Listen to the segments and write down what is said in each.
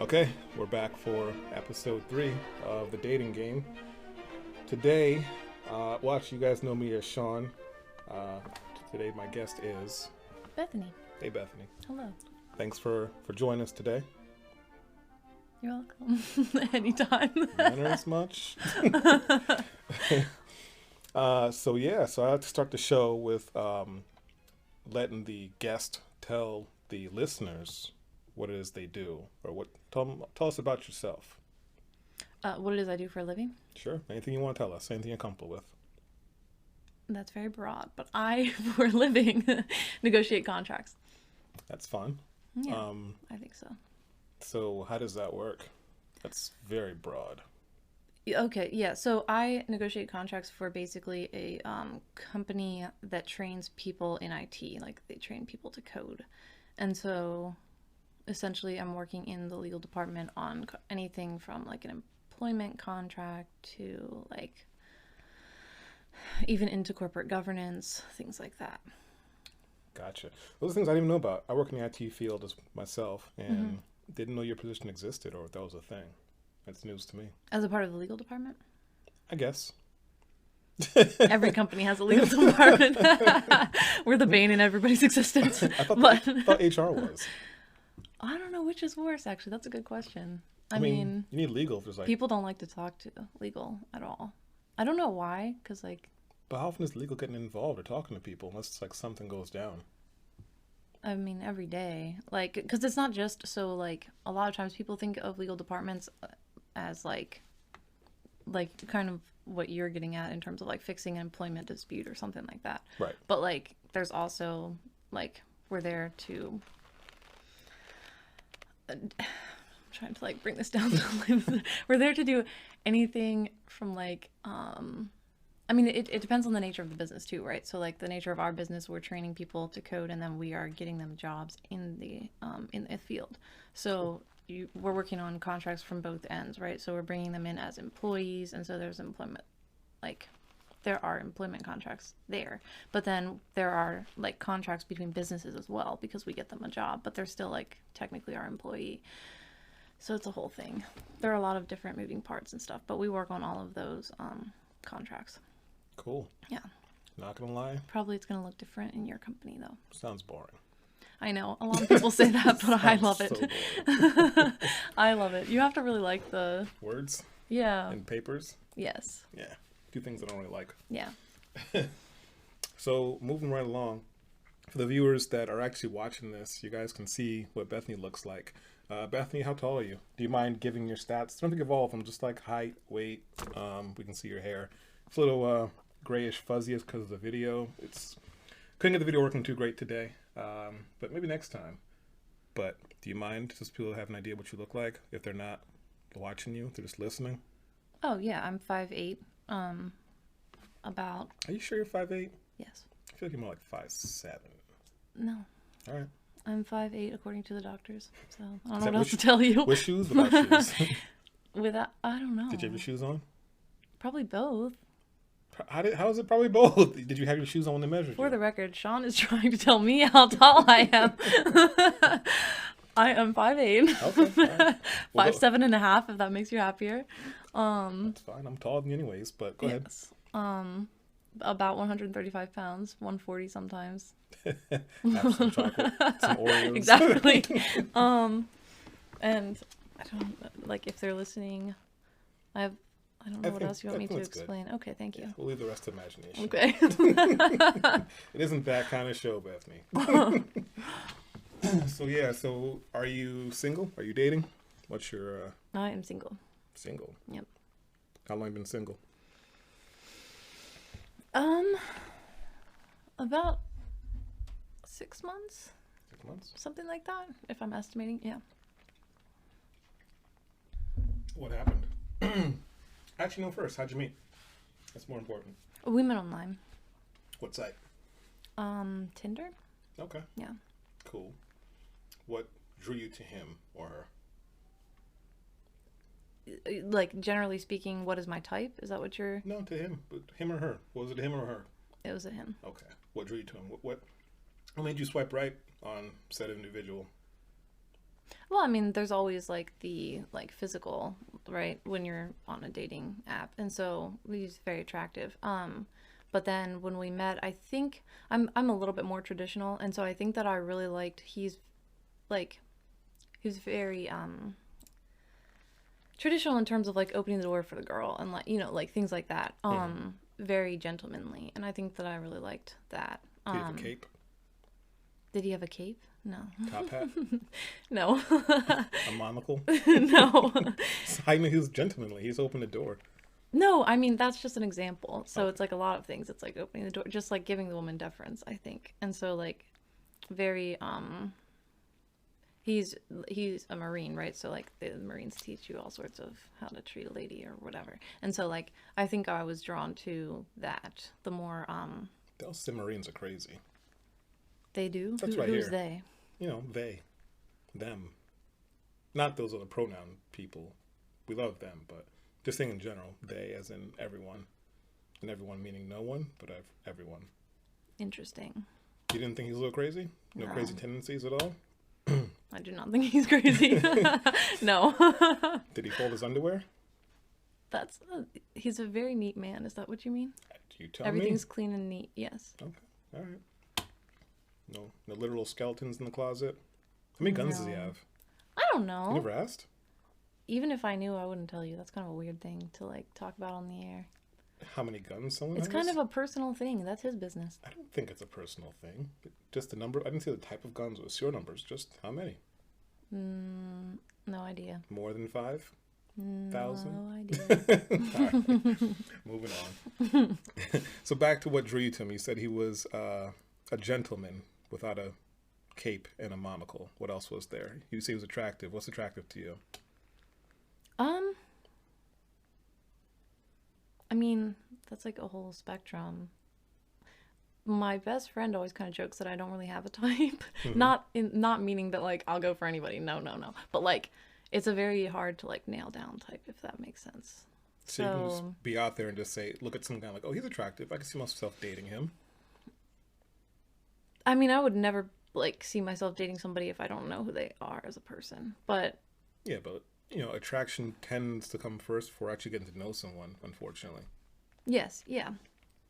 Okay, we're back for episode 3 of the dating game. Today, you guys know me as Sean. Uh, Today, my guest is Bethany. Hey, Bethany. Hello. Thanks for joining us today. You're welcome. Anytime. Manners much? So I like to start the show with letting the guest tell the listeners what it is they do, or tell us about yourself. What it is I do for a living? Sure, anything you want to tell us, anything you're comfortable with. That's very broad, but I, for a living, negotiate contracts. That's fun. Yeah, I think so. So how does that work? That's very broad. Okay, yeah. So I negotiate contracts for basically a company that trains people in IT. Like they train people to code. And so essentially I'm working in the legal department on anything from like an employment contract to like even into corporate governance, things like that. Gotcha. Those are things I didn't even know about. I work in the IT field as myself and didn't know your position existed or if that was a thing. That's news to me. As a part of the legal department? I guess. Every company has a legal department. We're the bane in everybody's existence. I thought HR was. I don't know which is worse, actually. That's a good question. I mean, you need legal if there's like... People don't like to talk to legal at all. I don't know why, because like... But how often is legal getting involved or talking to people unless it's like something goes down? I mean, every day. Like, because it's not just so, like, a lot of times people think of legal departments as like kind of what you're getting at in terms of like fixing an employment dispute or something like that. Right. But like, there's also like, we're there to... I'm trying to like bring this down. We're there to do anything from like, I mean, it depends on the nature of the business too, right? So like the nature of our business, we're training people to code and then we are getting them jobs in the field. So we're working on contracts from both ends, right? So we're bringing them in as employees. And so there's employment, like there are employment contracts there, but then there are like contracts between businesses as well, because we get them a job, but they're still like technically our employee. So it's a whole thing. There are a lot of different moving parts and stuff, but we work on all of those contracts. Cool. Yeah. Not gonna lie. Probably it's gonna look different in your company though. Sounds boring. I know. A lot of people say that, but I love it. So I love it. You have to really like the... Words? Yeah. And papers? Yes. Yeah. Two things I don't really like. Yeah. So moving right along, for the viewers that are actually watching this, you guys can see what Bethany looks like. Bethany, how tall are you? Do you mind giving your stats? Don't think of all of them, just like height, weight. We can see your hair. It's a little grayish fuzzy because of the video. Couldn't get the video working too great today, but maybe next time. But do you mind just people have an idea what you look like if they're not watching you, they're just listening? Oh yeah, I'm 5'8". About... Are you sure you're 5'8"? Yes. I feel like you're more like 5'7". No. All right. I'm 5'8" according to the doctors, so I don't Is know that what else to tell you. With shoes, without shoes? Without, I don't know. Did you have your shoes on? Probably both. How is it probably both? Did you have your shoes on when they measured you? For the record, Sean is trying to tell me how tall I am. I am 5'8". Okay. Right. Well, 5'7.5", if that makes you happier. That's fine. I'm taller than you anyways, but go ahead. About 135 pounds, 140 sometimes. Have some chocolate, some Oreos. Exactly. And I don't like if they're listening. I don't know what else you want me to explain. Good. Okay, thank you. Yeah, we'll leave the rest to imagination. Okay. It isn't that kind of show, Bethany. So are you single? Are you dating? What's your... I am single. Single? Yep. How long have you been single? About 6 months. 6 months? Something like that, if I'm estimating, yeah. What happened? Actually, no, first, how'd you meet? That's more important. We met online. What site? Tinder. Okay. Yeah. Cool. What drew you to him or her? Like, generally speaking, what is my type? Is that what you're... No, to him. But him or her? Was it him or her? It was a him. Okay. What drew you to him? What made you swipe right on said individual? Well, I mean, there's always like the like physical, right, when you're on a dating app. And so he's very attractive. But then when we met, I think I'm a little bit more traditional, and so I think that I really liked like he's very traditional in terms of like opening the door for the girl and like, like things like that. Very gentlemanly, and I think that I really liked that. Did he have a cape? Did he have a cape? No. Top hat? No. A monocle? No. I mean, he was gentlemanly. He's opened the door. No, I mean that's just an example. So Okay. it's like a lot of things. It's like opening the door, just like giving the woman deference, I think. And so like very he's a Marine, right? So like the Marines teach you all sorts of how to treat a lady or whatever. And so like I think I was drawn to that. The more Those Marines are crazy. they do. That's right Who's here. they? They, them. Not those other pronoun people. We love them, but just saying in general, they as in everyone. And everyone meaning no one, but everyone. Interesting. You didn't think he was a little crazy? No No. crazy tendencies at all? I do not think he's crazy. No. Did he fold his underwear? That's he's a very neat man. Is that what you mean? You tell Everything's clean and neat. Yes. me. Okay, all right. No literal skeletons in the closet. How many guns does he No. have? I don't You know. never asked? Even if I knew, I wouldn't tell you. That's kind of a weird thing to like talk about on the air. How many guns someone It's has? kind of a personal thing. That's his business. I don't think it's a personal thing. Just the number. I didn't say the type of guns. It was your numbers. Just how many? No idea. More than 5,000? No idea. All right. Moving on. So back to what drew you to him. You said he was a gentleman without a cape and a monocle. What else was there? You say he was attractive. What's attractive to you? I mean, that's like a whole spectrum. My best friend always kind of jokes that I don't really have a type. Not meaning that like I'll go for anybody. No, no, no. But like it's a very hard to like nail down type, if that makes sense. So you can just be out there and just say, look at some guy like, oh, he's attractive. I can see myself dating him. I mean, I would never like see myself dating somebody if I don't know who they are as a person. But Yeah, but attraction tends to come first before actually getting to know someone, unfortunately. yes, yeah.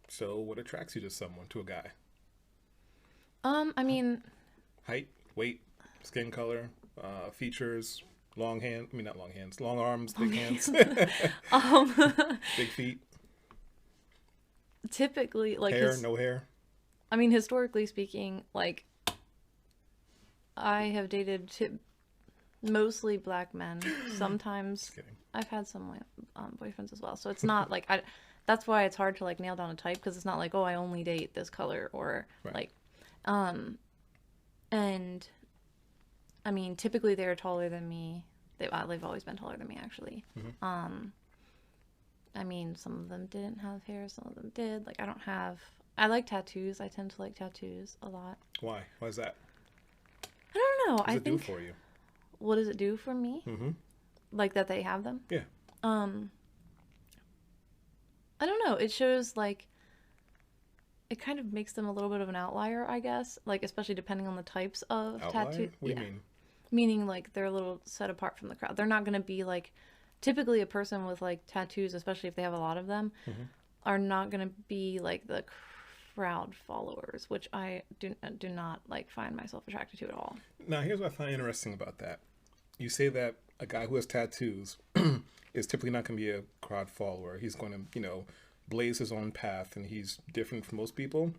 So what attracts you to someone, to a guy? I mean, Height, weight, skin color, features, long arms, big hands, big feet, typically like hair, no hair. I mean, historically speaking, like I have dated mostly black men. Sometimes Kidding. I've had some boyfriends as well. So it's not like that's why it's hard to like nail down a type, because it's not like, oh, I only date this color or Right. like and I mean, typically they're taller than me. They've always been taller than me, actually. I mean, some of them didn't have hair, some of them did. Like I like tattoos. I tend to like tattoos a lot. Why? Why is that? I don't know. What does I it think do for you? what does it do for me? Mm-hmm. Like that they have them? Yeah. I don't know. It shows like it kind of makes them a little bit of an outlier, I guess. Like especially depending on the types of Outlier? tattoo. What do you mean? Meaning like they're a little set apart from the crowd. They're not going to be like typically a person with like tattoos, especially if they have a lot of them, are not going to be like the crowd followers, which I do not like find myself attracted to at all. Now, here's what I find interesting about that. You say that a guy who has tattoos is typically not going to be a crowd follower. He's going to, blaze his own path, and he's different from most people.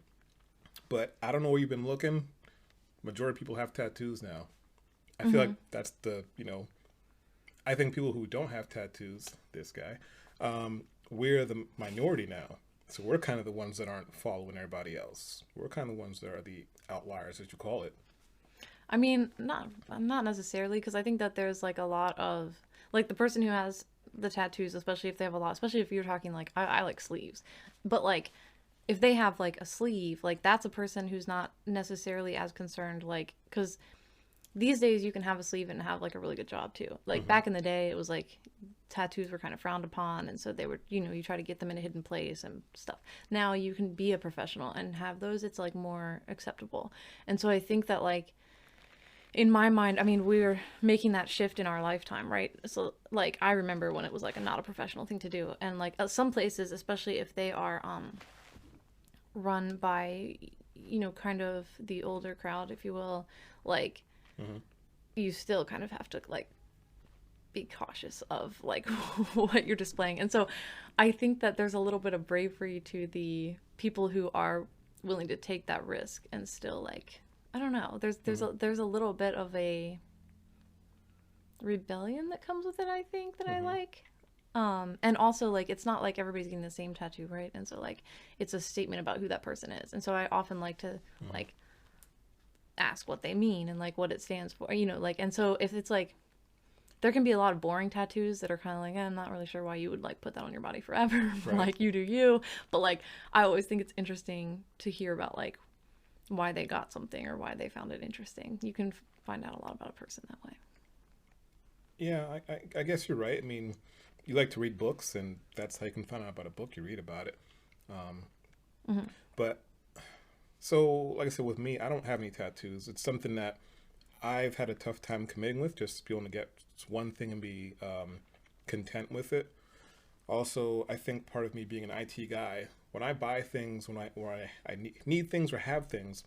But I don't know where you've been looking. Majority of people have tattoos now. I feel like that's I think people who don't have tattoos, this guy, we're the minority now. So we're kind of the ones that aren't following everybody else. We're kind of the ones that are the outliers, as you call it. I mean, not necessarily, because I think that there's like a lot of like the person who has the tattoos, especially if they have a lot, especially if you're talking like I like sleeves, but like if they have like a sleeve, like that's a person who's not necessarily as concerned, like because these days you can have a sleeve and have like a really good job too. Like back in the day, it was like tattoos were kind of frowned upon, and so they were, you try to get them in a hidden place and stuff. Now you can be a professional and have those. It's like more acceptable, and so I think that like in my mind, I mean, we're making that shift in our lifetime, right? So, like, I remember when it was like not a professional thing to do, and like some places, especially if they are run by, kind of the older crowd, if you will, like, Hmm. you still kind of have to like be cautious of like what you're displaying. And so, I think that there's a little bit of bravery to the people who are willing to take that risk and still like, I don't know. Hmm. There's a little bit of a rebellion that comes with it, I think, that I Hmm. like. And also like it's not like everybody's getting the same tattoo, right? And so like it's a statement about who that person is. And so I often like to Hmm. like ask what they mean and like what it stands for, like, and so if it's like there can be a lot of boring tattoos that are kind of like, I'm not really sure why you would like put that on your body forever. Right. Like you do you, but like I always think it's interesting to hear about like why they got something or why they found it interesting. You can find out a lot about a person that way. Yeah, I guess you're right. I mean, you like to read books, and that's how you can find out about a book. You read about it. Um, Hmm. but so, like I said, with me, I don't have any tattoos. It's something that I've had a tough time committing with, just being able to get one thing and be content with it. Also, I think part of me being an IT guy, when I buy things, I need things or have things,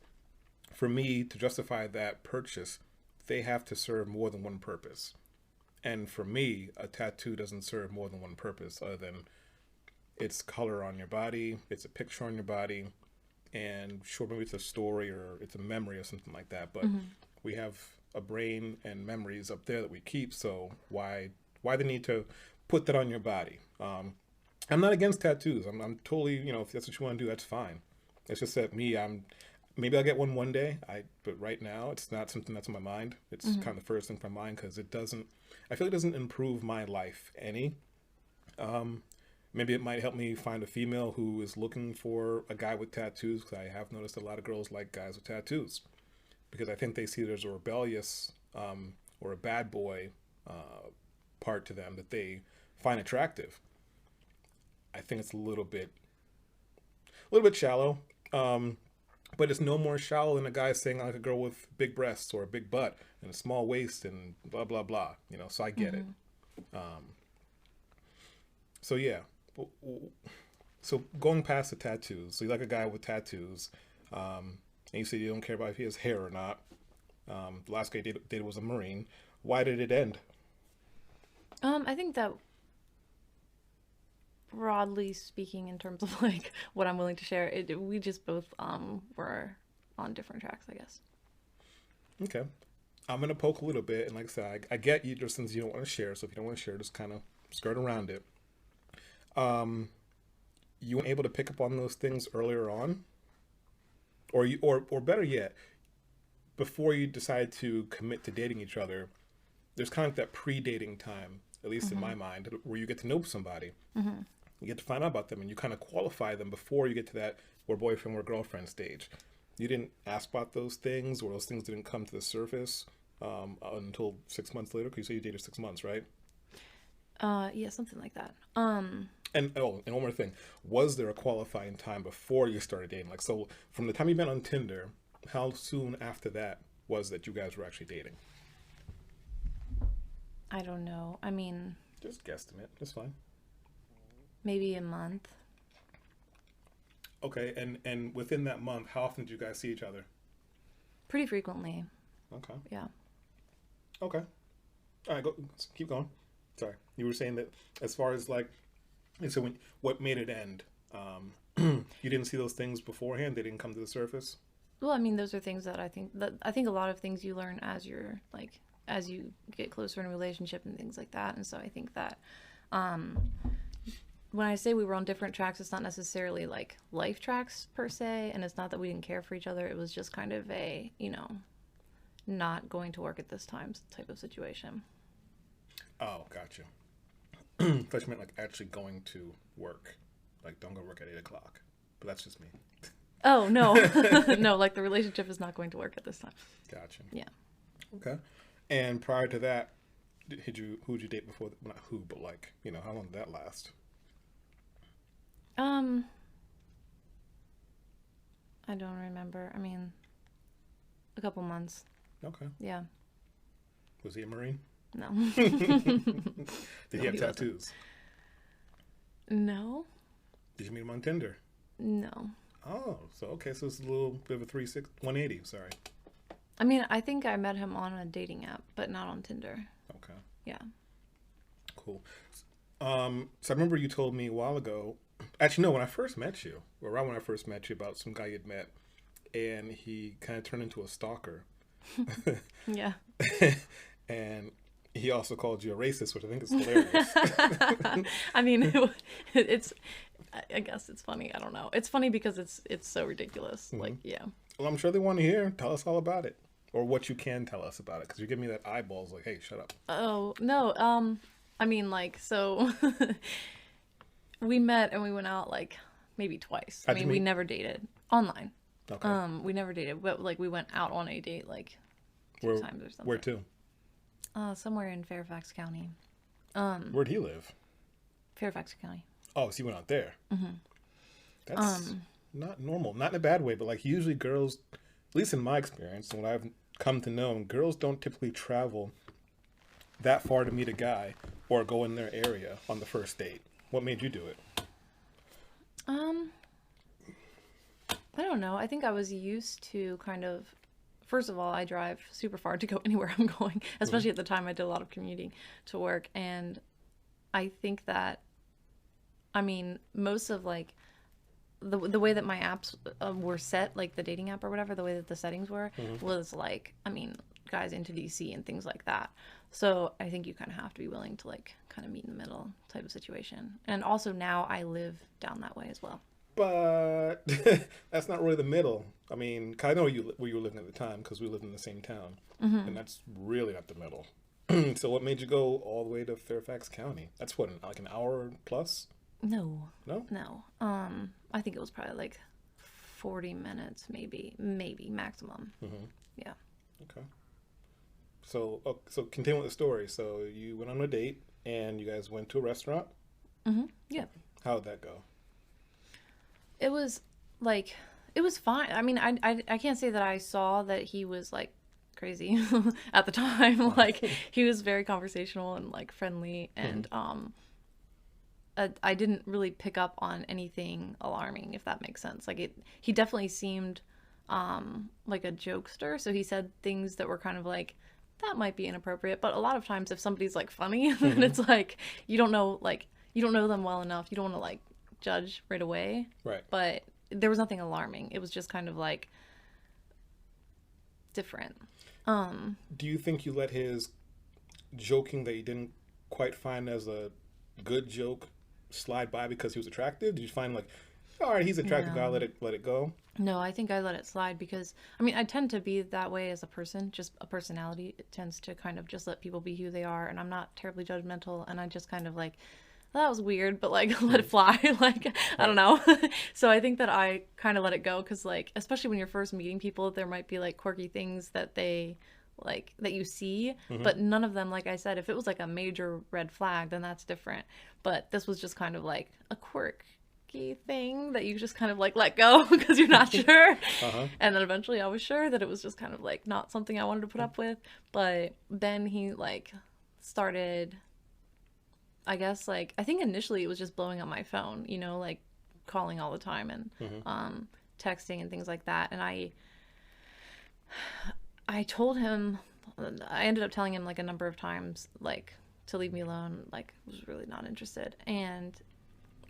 for me to justify that purchase, they have to serve more than one purpose. And for me, a tattoo doesn't serve more than one purpose other than it's color on your body, it's a picture on your body, and sure, maybe it's a story or it's a memory or something like that. But Hmm. we have a brain and memories up there that we keep. So why the need to put that on your body? I'm not against tattoos. I'm totally, if that's what you want to do, that's fine. It's just that me, maybe I'll get one day. But right now it's not something that's on my mind. It's Hmm. kind of the first thing from my mind because it doesn't. I feel it doesn't improve my life any. Um, Maybe it might help me find a female who is looking for a guy with tattoos. Because I have noticed a lot of girls like guys with tattoos because I think they see there's a rebellious or a bad boy part to them that they find attractive. I think it's a little bit shallow. Um, but it's no more shallow than a guy saying I like a girl with big breasts or a big butt and a small waist and blah blah blah. So I get it. Hmm. Um, so yeah. So going past the tattoos, so you like a guy with tattoos, and you say you don't care about if he has hair or not. The last guy dated was a Marine. Why did it end? I think that broadly speaking, in terms of like what I'm willing to share, we just both were on different tracks, I guess. Okay, I'm gonna poke a little bit, and like I said, I get you just since you don't want to share. So if you don't want to share, just kind of skirt around it. Um, you weren't able to pick up on those things earlier on, or better yet, before you decide to commit to dating each other. There's kind of that pre-dating time, at least in Hmm. my mind, where you get to know somebody. Hmm. You get to find out about them, and you kind of qualify them before you get to that we're boyfriend, we're girlfriend stage. You didn't ask about those things, or those things didn't come to the surface until 6 months later. Because you say you dated 6 months, right? Yeah, something like that. And one more thing: was there a qualifying time before you started dating? Like, so from the time you met on Tinder, how soon after that was that you guys were actually dating? I don't know. I mean, Just guesstimate. That's fine. maybe a month. Okay, and within that month, how often did you guys see each other? Pretty frequently. Okay. Yeah. Okay. All right. Go. Keep going. Sorry. You were saying that as far as like, and so what made it end? You didn't see those things beforehand. They didn't come to the surface. Well, I mean, those are things that I think a lot of things you learn as you're like as you get closer in a relationship and things like that. And so I think that um when I say we were on different tracks, it's not necessarily like life tracks per se, and it's not that we didn't care for each other. It was just kind of a, not going to work at this time type of situation. Oh, gotcha. I thought you meant like actually going to work. Like, don't go to work at 8 o'clock. But that's just me. Oh, no. No, like the relationship is not going to work at this time. Gotcha. Yeah. Okay. And prior to that, who'd you date before? Well, not who, but like, how long did that last? Um, I don't remember. I mean, a couple months. Okay. Yeah. Was he a Marine? No. Did he have tattoos? No. Did you meet him on Tinder? No. Oh, so okay, so it's a little bit of a 180, sorry. I mean, I think I met him on a dating app, but not on Tinder. Okay. Yeah. Cool. So I remember you told me a while ago, actually no, when I first met you, or around when I first met you, about some guy you'd met, and he kind of turned into a stalker. Yeah. And he also called you a racist, which I think is hilarious. I mean, it's. I guess it's funny. I don't know. It's funny because it's so ridiculous. Mm-hmm. Like, yeah. Well, I'm sure they want to hear. Tell us all about it, or what you can tell us about it, because you're giving me that eyeballs. Like, hey, shut up. Oh no. I mean, like, so we met and we went out like maybe twice. I How'd you mean, we meet? never dated online. Okay. We never dated, but like we went out on a date like Where, times or something. where to? Somewhere in Fairfax County. Where'd he live? Fairfax County. Oh, so you went out there. Mm-hmm. That's not normal. Not in a bad way, but like usually girls, at least in my experience and what I've come to know, girls don't typically travel that far to meet a guy or go in their area on the first date. What made you do it? I don't know. I think I was used to kind of, first of all, I drive super far to go anywhere I'm going, especially at the time I did a lot of commuting to work. And I think that, I mean, most of like the way that my apps were set, like the dating app or whatever, the way that the settings were, was like, I mean, guys into DC and things like that. So I think you kind of have to be willing to like kind of meet in the middle type of situation. And also now I live down that way as well. But that's not really the middle. I mean, 'cause I know where you were living at the time because we lived in the same town. And that's really not the middle. So what made you go all the way to Fairfax County? That's what, like an hour plus? No. No? No. I think it was probably like 40 minutes, maybe maximum. Yeah. Okay. So continue with the story. So you went on a date and you guys went to a restaurant? Yeah. How'd that go? It was like, it was fine. I mean, I can't say that I saw that he was like crazy at the time. Like, he was very conversational and like friendly, and I didn't really pick up on anything alarming, if that makes sense. Like, he definitely seemed like a jokester, so he said things that were kind of like, that might be inappropriate. But a lot of times if somebody's like funny, then it's like, you don't know them well enough, you don't want to like judge right away. Right. But there was nothing alarming. It was just kind of like different. Do you think you let his joking that you didn't quite find as a good joke slide by because he was attractive? Did you find like, all right, he's an attractive guy, let it go? No, I think I let it slide because, I mean, I tend to be that way as a person, just a personality. It tends to kind of just let people be who they are, and I'm not terribly judgmental, and I just kind of like, that was weird, but like, let it fly. Like, I don't know. So I think that I kind of let it go because, like, especially when you're first meeting people, there might be like quirky things that they like that you see, but none of them, like I said, if it was like a major red flag, then that's different. But this was just kind of like a quirky thing that you just kind of like let go because you're not sure. And then eventually I was sure that it was just kind of like not something I wanted to put up with. But then he like started, I guess, like, I think initially it was just blowing up my phone, you know, like calling all the time and texting and things like that. And I told him, I ended up telling him like a number of times, like, to leave me alone, like, was really not interested. And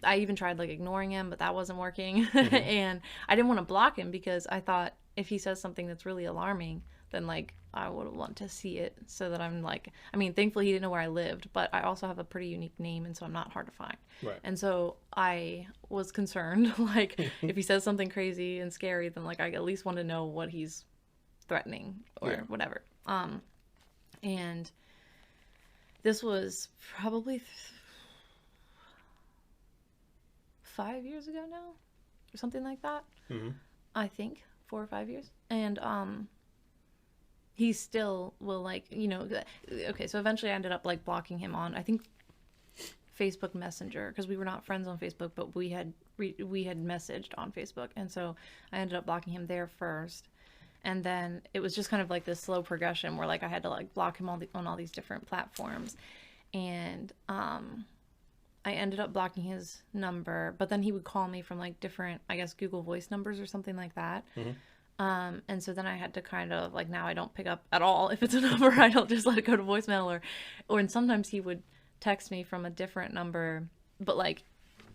I even tried like ignoring him, but that wasn't working. And I didn't want to block him because I thought if he says something that's really alarming, then like I would want to see it so that I'm like, I mean, thankfully he didn't know where I lived, but I also have a pretty unique name, and so I'm not hard to find. Right. And so I was concerned, like, if he says something crazy and scary, then like I at least want to know what he's threatening or whatever. And this was probably 5 years ago now, or something like that. I think 4 or 5 years. And he still will, like, you know, okay, so eventually I ended up like blocking him on, I think, Facebook Messenger, because we were not friends on Facebook, but we had messaged on Facebook, and so I ended up blocking him there first. And then it was just kind of like this slow progression where like I had to like block him on all these different platforms. And I ended up blocking his number, but then he would call me from like different, I guess, Google Voice numbers or something like that. And so then I had to kind of like, now I don't pick up at all. If it's a number, I don't just let it go to voicemail, and sometimes he would text me from a different number, but like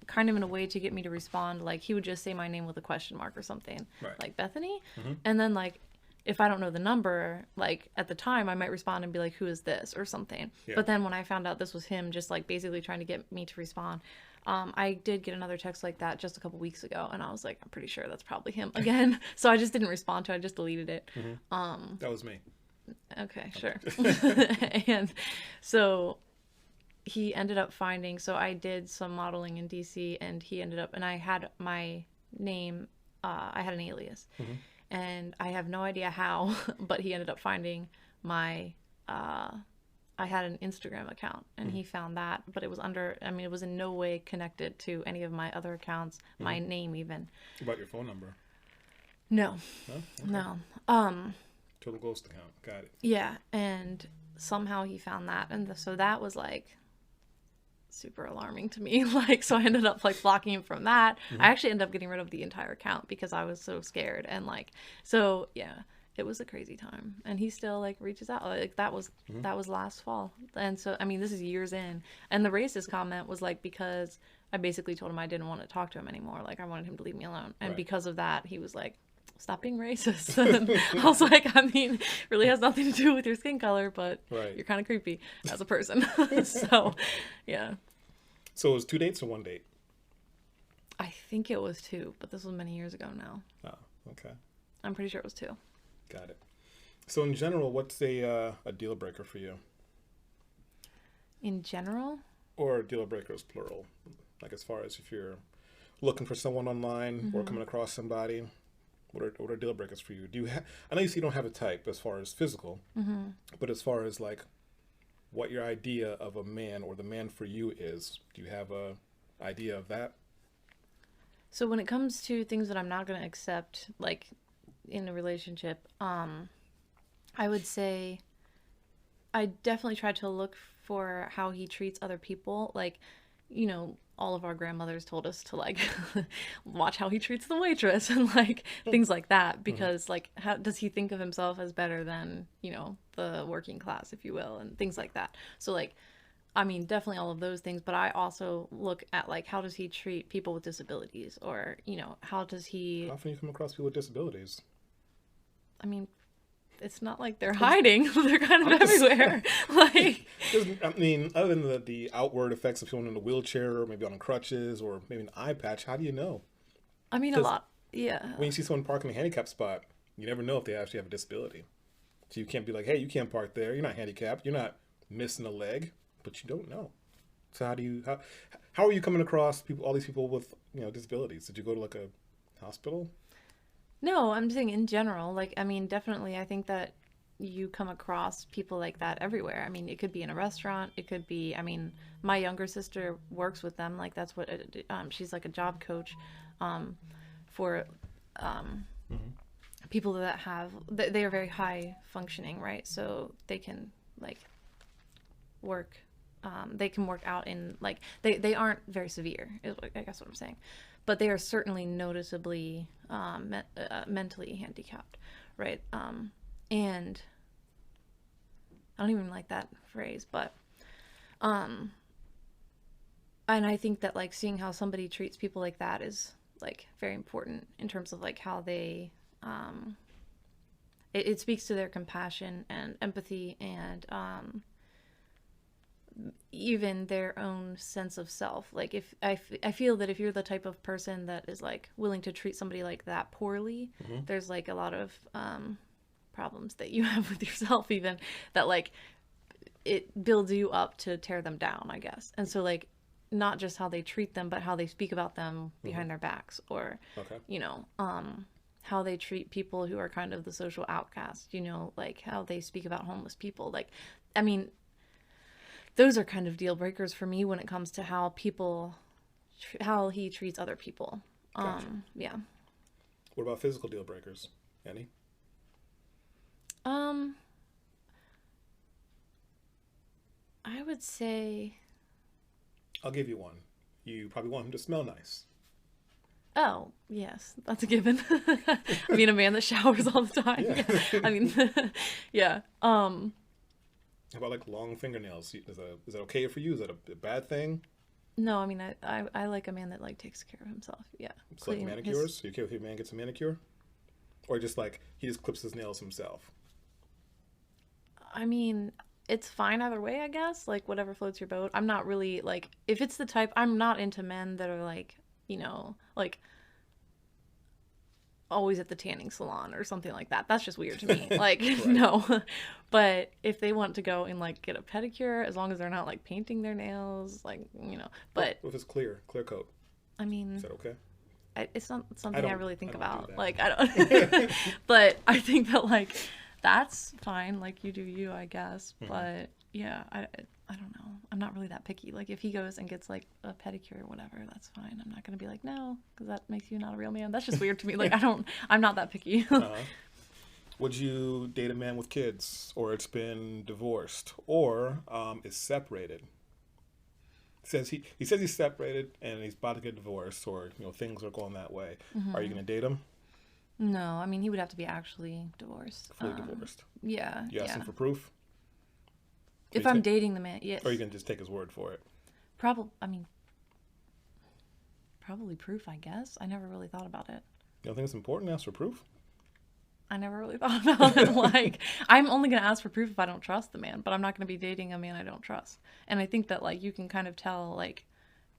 kind of in a way to get me to respond. Like he would just say my name with a question mark or something, Right. like Bethany. And then like, if I don't know the number, like at the time I might respond and be like, who is this or something. Yeah. But then when I found out this was him just like basically trying to get me to respond, I did get another text like that just a couple weeks ago, and I was like, I'm pretty sure that's probably him again. So I just didn't respond to it. I just deleted it. That was me. Okay, sure. And so he ended up finding, so I did some modeling in DC, and he ended up, and I had my name, I had an alias. And I have no idea how, but he ended up finding my, I had an Instagram account, and he found that, but it was under, I mean, it was in no way connected to any of my other accounts, my name even. What about your phone number? No, No? Okay. no. Total ghost account. Got it. Yeah, and somehow he found that, and so that was like super alarming to me. Like, so I ended up like blocking him from that. I actually ended up getting rid of the entire account because I was so scared, and like, so yeah, it was a crazy time. And he still like reaches out. Like that was last fall, and so I mean this is years in. And the racist comment was like because I basically told him I didn't want to talk to him anymore. Like I wanted him to leave me alone, and Right. because of that, he was like, stop being racist. And I was like, I mean, really has nothing to do with your skin color, but Right. you're kind of creepy as a person. So, yeah. So it was 2 dates or 1 date? I think it was 2, but this was many years ago now. Oh, okay. I'm pretty sure it was 2. Got it. So in general, what's a deal breaker for you? In general? Or deal breakers plural? Like as far as if you're looking for someone online or coming across somebody, what are deal breakers for you? Do you I know you say you don't have a type as far as physical, but as far as like what your idea of a man or the man for you is, do you have a idea of that? So when it comes to things that I'm not going to accept, like in a relationship, I would say I definitely try to look for how he treats other people. Like, you know, all of our grandmothers told us to like watch how he treats the waitress and like things like that, because like how does he think of himself as better than, you know, the working class, if you will, and things like that. So like, I mean, definitely all of those things, but I also look at like how does he treat people with disabilities, or, you know, how does he, How often you come across people with disabilities? I mean, it's not like they're hiding. They're kind of everywhere. Like, I mean, other than the outward effects of someone in a wheelchair or maybe on crutches or maybe an eye patch, how do you know? I mean, a lot. Yeah. When you see someone park in a handicap spot, you never know if they actually have a disability. So you can't be like, hey, you can't park there. You're not handicapped. You're not missing a leg, but you don't know. So how are you coming across people, all these people with, you know, disabilities? Did you go to like a hospital? No, I'm saying in general, like, I mean, definitely, I think that you come across people like that everywhere. I mean, it could be in a restaurant. It could be, I mean, my younger sister works with them. Like, that's what, she's like a job coach for people that have, they are very high functioning, right? So they can, like, work, they can work out in, like, they aren't very severe, is I guess what I'm saying. But they are certainly noticeably mentally handicapped, right? And I don't even like that phrase, but and I think that like seeing how somebody treats people like that is like very important in terms of like how they it speaks to their compassion and empathy and even their own sense of self. Like if I feel that if you're the type of person that is like willing to treat somebody like that poorly, there's like a lot of problems that you have with yourself, even that like it builds you up to tear them down, I guess. And so like not just how they treat them, but how they speak about them behind their backs, or you know, how they treat people who are kind of the social outcast, you know, like how they speak about homeless people. Like, I mean, those are kind of deal breakers for me when it comes to how people, how he treats other people. Gotcha. Yeah. What about physical deal breakers, Annie? Um, I would say, I'll give you one. You probably want him to smell nice. oh, yes, that's a given. I mean, a man that showers all the time. Yeah. Yeah. I mean, yeah. How about like long fingernails? Is that okay for you? Is that a bad thing? No, I mean, I like a man that like takes care of himself. Yeah. It's like manicures. You okay with your man gets a manicure, or just like he just clips his nails himself? I mean, it's fine either way, I guess. Like whatever floats your boat. I'm not really like if it's the type I'm not into men that are like, like always at the tanning salon or something like that. That's just weird to me. Like Right. no. But if they want to go and like get a pedicure as long as they're not like painting their nails, like, but What if it's clear coat? I Is mean, that okay? it's not I something I don't. really I think don't do about. that. Like I don't but I think that like that's fine. Like you do you, I guess. Mhm. But yeah, I don't know. I'm not really that picky. Like if he goes and gets like a pedicure or whatever, that's fine. I'm not gonna be like no, because that makes you not a real man. That's just weird to me. Like I'm not that picky. Uh-huh. Would you date a man with kids, or it's been divorced, or is separated? He says he's separated and he's about to get divorced, or things are going that way. Are you gonna date him? No, I mean he would have to be actually divorced. Fully divorced. Yeah, You ask yeah. him for proof, If you I'm ta- dating the man, yes. or you can just take his word for it. Probably. I mean, probably proof. I guess. I never really thought about it. You don't think it's important to ask for proof? I never really thought about it. Like, I'm only going to ask for proof if I don't trust the man, but I'm not going to be dating a man I don't trust. And I think that, like, you can kind of tell, like,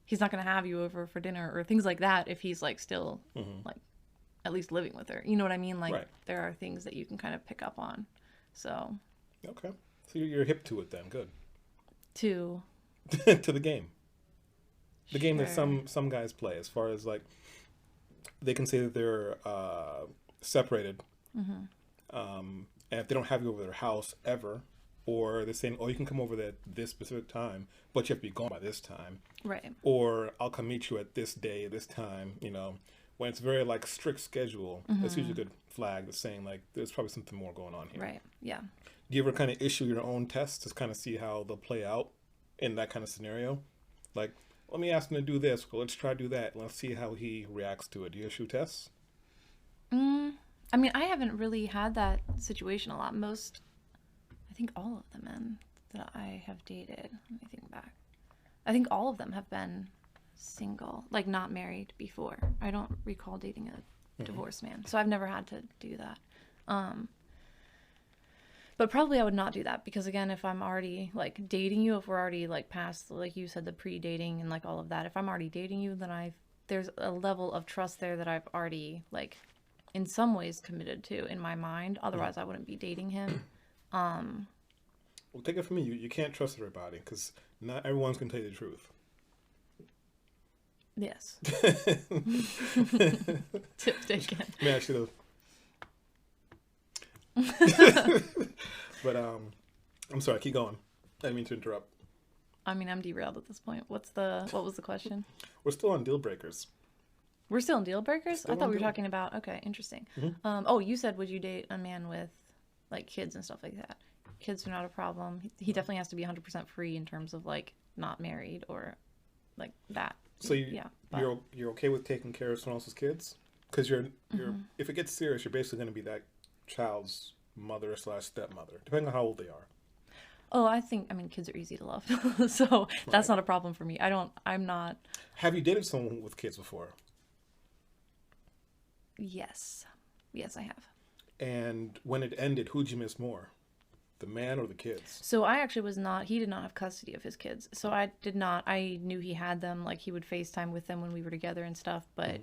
he's not going to have you over for dinner or things like that if he's, like, still, like, at least living with her. You know what I mean? Like, Right. there are things that you can kind of pick up on. So, Okay, so you're hip to it then. Good. to. To the game. The game that Sure. some guys play, as far as like they can say that they're separated, and if they don't have you over their house ever, or they're saying, "Oh, you can come over at this specific time, but you have to be gone by this time," Right. or "I'll come meet you at this day, this time." When it's very like strict schedule, that's usually a good flag that's saying like there's probably something more going on here. Right. Yeah. Do you ever kind of issue your own tests to kind of see how they'll play out in that kind of scenario? Like, let me ask him to do this. Well, let's try to do that. Let's see how he reacts to it. Do you issue tests? I mean, I haven't really had that situation a lot. I think all of the men that I have dated, let me think back. I think all of them have been single, like not married before. I don't recall dating a divorced man. So I've never had to do that. But probably I would not do that because again, if I'm already like dating you, if we're already like past, like you said, the pre-dating and like all of that, if I'm already dating you, then there's a level of trust there that I've already like in some ways committed to in my mind. Otherwise I wouldn't be dating him. Well, take it from me. You can't trust everybody because not everyone's going to tell you the truth. Yes. Tip taken. Man, I should have. But I'm sorry. Keep going. I didn't mean to interrupt. I mean, I'm derailed at this point. What was the question? We're still on deal breakers. We're still in deal breakers? Still I thought on we were deal- talking about, okay, interesting. Oh, you said, would you date a man with like kids and stuff like that? Kids are not a problem. He definitely has to be 100% free in terms of like not married or like that. So yeah, but- you're okay with taking care of someone else's kids? Because you're if it gets serious, you're basically going to be that child's mother / stepmother, depending on how old they are. Oh, I mean, kids are easy to love. So that's not a problem for me. I'm not. Have you dated someone with kids before? Yes. Yes, I have. And when it ended, who'd you miss more? The man or the kids? So I actually he did not have custody of his kids. So I knew he had them, like he would FaceTime with them when we were together and stuff, but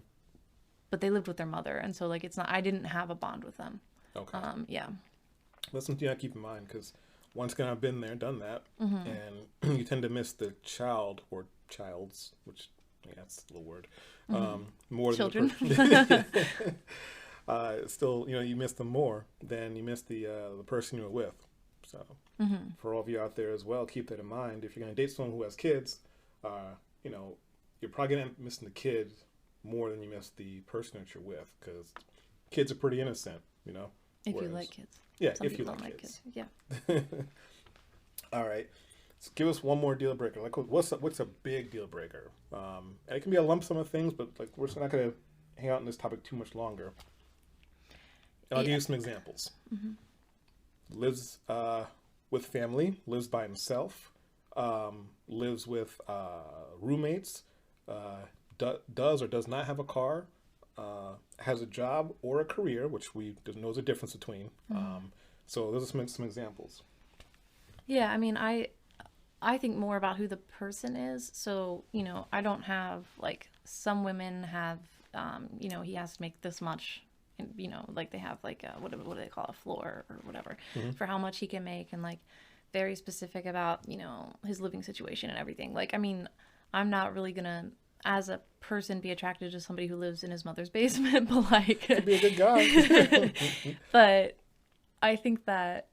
they lived with their mother. And so like I didn't have a bond with them. Okay. Yeah. That's something I keep in mind because once again, I've been there, done that, and you tend to miss the child or childs, which that's a little word, more Children. than still, you miss them more than you miss the person you were with. So for all of you out there as well, keep that in mind. If you're going to date someone who has kids, you're probably going to end up missing the kid more than you miss the person that you're with because kids are pretty innocent, If you Whereas- like kids. Yeah, Some if you people like don't kids. Yeah. All right. So give us one more deal breaker. Like, what's a big deal breaker? And it can be a lump sum of things, but like we're not going to hang out on this topic too much longer. And I'll give you some examples. Lives with family, lives by himself, lives with roommates, does or does not have a car, has a job or a career, which we know the difference between. So those are some examples. Yeah, I mean, I think more about who the person is. So, I don't have, like, some women have, he has to make this much, and, like they have, like, what do they call a floor or whatever, for how much he can make, and, like, very specific about, his living situation and everything. Like, I mean, I'm not really gonna, as a person, be attracted to somebody who lives in his mother's basement, but, like... Could be a good guy. But I think that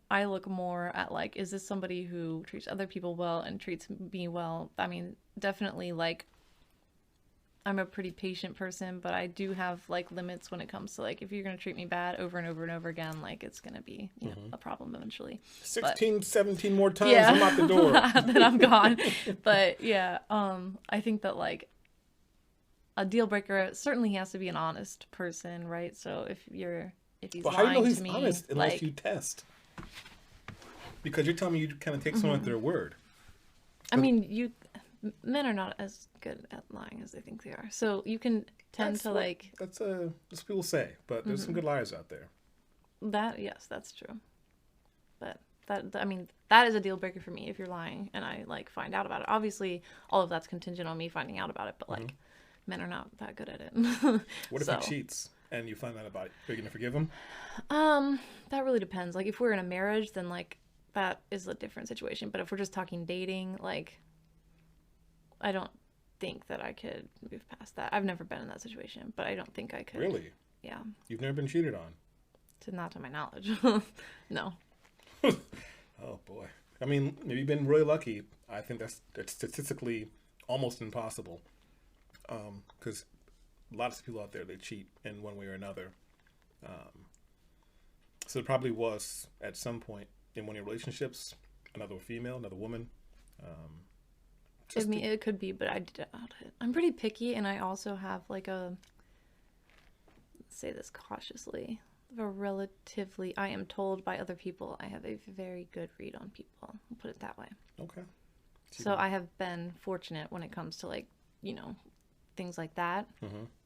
I look more at, like, is this somebody who treats other people well and treats me well? I mean, definitely, like, I'm a pretty patient person, but I do have, like, limits when it comes to, like, if you're going to treat me bad over and over and over again, like, it's going to be, a problem eventually. 16, 17 more times, Yeah. I'm out the door. Then I'm gone. But, yeah, I think that, like, a deal breaker, certainly he has to be an honest person, right? So if he's But how do you know lying he's to me, honest unless like, you test? Because you're telling me you kind of take someone at their word. I mean, men are not as good at lying as they think they are. So you can tend to like That's what people say, but there's some good liars out there. that. Yes, that's true. But I mean, that is a deal breaker for me if you're lying and I like find out about it. Obviously, all of that's contingent on me finding out about it, but like men are not that good at it. What if So, he cheats and you find out about it? Are you gonna forgive him? that really depends. Like if we're in a marriage, then like that is a different situation. But if we're just talking dating, like I don't think that I could move past that. I've never been in that situation, but I don't think I could. Really? Yeah. You've never been cheated on? Not to my knowledge. No. Oh boy. I mean, maybe you've been really lucky. I think that's statistically almost impossible. Because lots of people out there, they cheat in one way or another. So it probably was at some point in one of your relationships, another female, another woman. I mean, it could be, but I doubt it. I'm pretty picky, and I also have like let's say this cautiously, I am told by other people, I have a very good read on people. I'll put it that way. Okay. So I have been fortunate when it comes to like, things like that.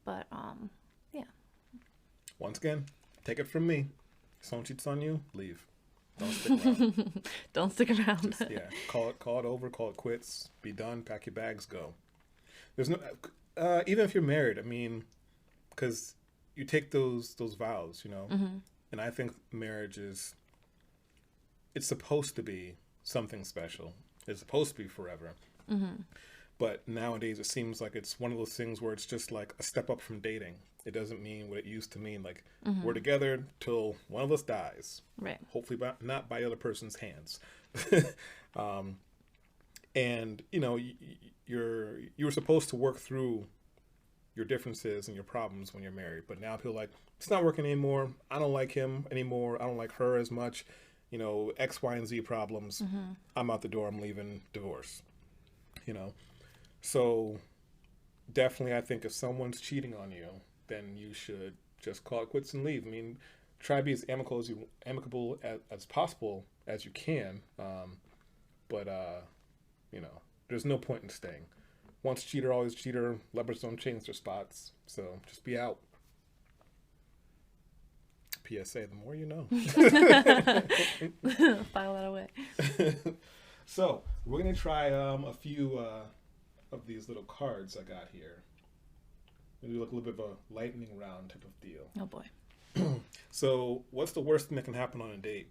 But, yeah. Once again, take it from me. If someone cheats on you, leave. Don't stick around. Don't stick around. Yeah, call it over, call it quits, be done, pack your bags, go. There's no, even if you're married, I mean, because you take those vows, and I think marriage it's supposed to be something special. It's supposed to be forever. But nowadays it seems like it's one of those things where it's just like a step up from dating. It doesn't mean what it used to mean. Like we're together till one of us dies. Right. Hopefully not by the other person's hands. And you were supposed to work through your differences and your problems when you're married. But now people are like, it's not working anymore. I don't like him anymore. I don't like her as much. X, Y, and Z problems. I'm out the door. I'm leaving. Divorce. So definitely I think if someone's cheating on you, then you should just call it quits and leave. I mean, try to be as amicable as possible as you can. But there's no point in staying. Once cheater, always cheater. Lepers don't change their spots. So just be out. PSA, the more you know. File that away. So we're going to try a few of these little cards I got here. Maybe like a little bit of a lightning round type of deal. Oh boy. So what's the worst thing that can happen on a date?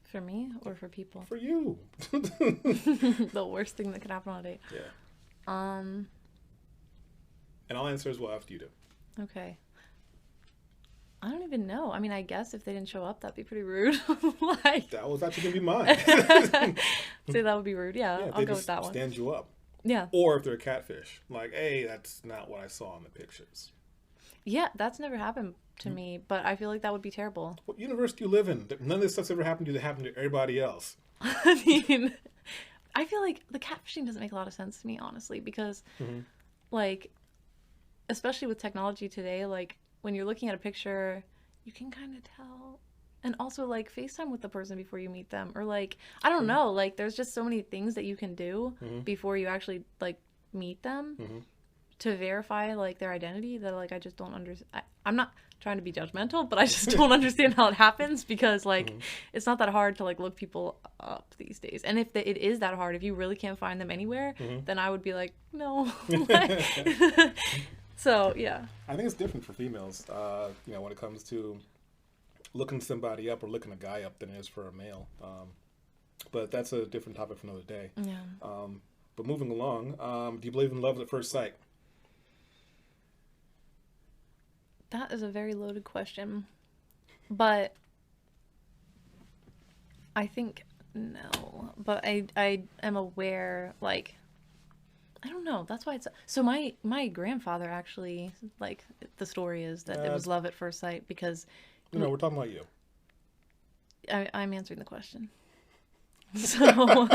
For me or for people? For you. The worst thing that could happen on a date. Yeah. And I'll answer as well after you do. Okay. I don't even know. I mean, I guess if they didn't show up, that'd be pretty rude. Like, that was actually going to be mine. say that would be rude. Yeah, I'll go with that one. Stand you up. Yeah. Or if they're a catfish. Like, hey, that's not what I saw in the pictures. Yeah, that's never happened to me, but I feel like that would be terrible. What universe do you live in? None of this stuff's ever happened to you that happened to everybody else. I mean, I feel like the catfishing doesn't make a lot of sense to me, honestly, because, Hmm. like, especially with technology today, like, when you're looking at a picture, you can kind of tell. And also, like, FaceTime with the person before you meet them. Or, like, I don't True. know, like, there's just so many things that you can do Hmm. before you actually, like, meet them Hmm. to verify, like, their identity that, like, I just don't understand. I'm not trying to be judgmental, but I just don't understand how it happens because, like, Hmm. it's not that hard to, like, look people up these days. And if it is that hard, if you really can't find them anywhere, Hmm. then I would be like, no. Like, so, yeah. I think it's different for females. When it comes to looking somebody up or looking a guy up than it is for a male. But that's a different topic for another day. Yeah. But moving along, do you believe in love at first sight? That is a very loaded question. But I think no. But I am aware, like, I don't know. That's why it's so my grandfather actually, like, the story is that it Uh, was love at first sight because no, we're talking about you. I'm answering the question. So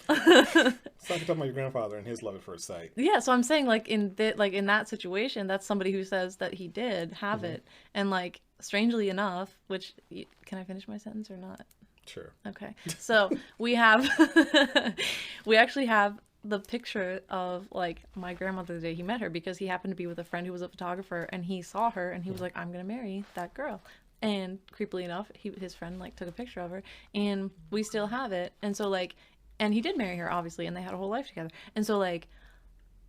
It's like you're talking about your grandfather and his love at first sight. yeah, so I'm saying, like, in that situation, that's somebody who says that he did have Hmm. it, and, like, strangely enough, which can I finish my sentence or not? Sure. Okay. So we have, we actually have the picture of, like, my grandmother the day he met her because he happened to be with a friend who was a photographer and he saw her and he was like, I'm going to marry that girl. And creepily enough, his friend, like, took a picture of her and we still have it. And so, like, and he did marry her, obviously, and they had a whole life together. And so, like,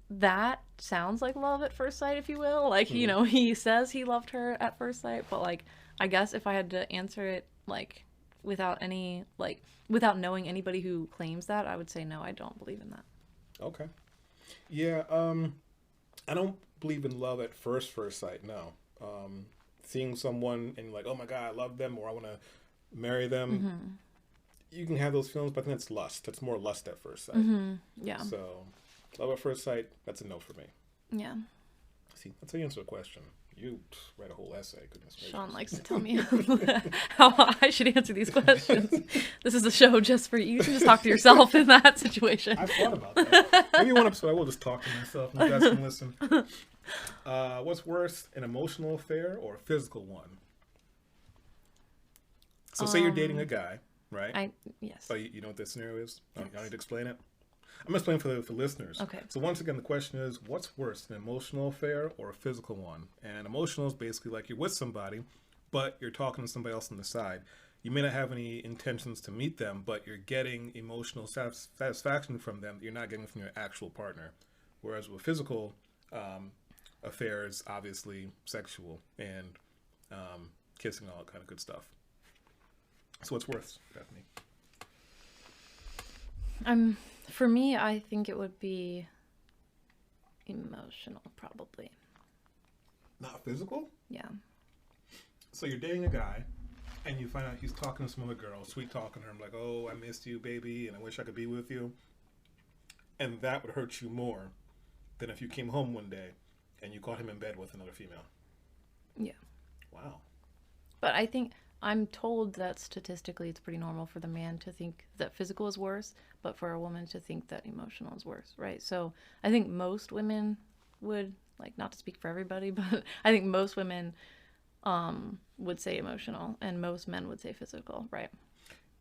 that sounds like love at first sight, if you will. Like, Hmm. he says he loved her at first sight, but, like, I guess if I had to answer it, like, without any, like, without knowing anybody who claims that, I would say no, I don't believe in that. Okay. Yeah. I don't believe in love at first sight. No. Seeing someone and like, oh my god, I love them, or I want to marry them. Mm-hmm. You can have those feelings, but I think it's lust. That's more lust at first sight. Mm-hmm. Yeah. So, love at first sight, that's a no for me. Yeah. See, that's how you answer a question. You read a whole essay. Goodness gracious. Sean likes to tell me how I should answer these questions. This is a show just for you. You can just talk to yourself in that situation. I've thought about that. Maybe one episode I will just talk to myself and you guys can listen. What's worse, an emotional affair or a physical one? So say you're dating a guy, right? Yes. Oh, you know what this scenario is? I don't need to explain it? I'm going to explain for listeners. Okay. So once again, the question is, what's worse, an emotional affair or a physical one? And emotional is basically like you're with somebody, but you're talking to somebody else on the side. You may not have any intentions to meet them, but you're getting emotional satisfaction from them that you're not getting from your actual partner. Whereas with physical affair is obviously sexual and kissing, all that kind of good stuff. So what's worse, Bethany? For me, I think it would be emotional, probably. Not physical? Yeah. So you're dating a guy, and you find out he's talking to some other girl, sweet talking to her. I'm like, oh, I missed you, baby, and I wish I could be with you. And that would hurt you more than if you came home one day and you caught him in bed with another female. Yeah. Wow. But I think I'm told that statistically it's pretty normal for the man to think that physical is worse, but for a woman to think that emotional is worse, right? So I think most women would, like, not to speak for everybody, but I think most women would say emotional and most men would say physical, right?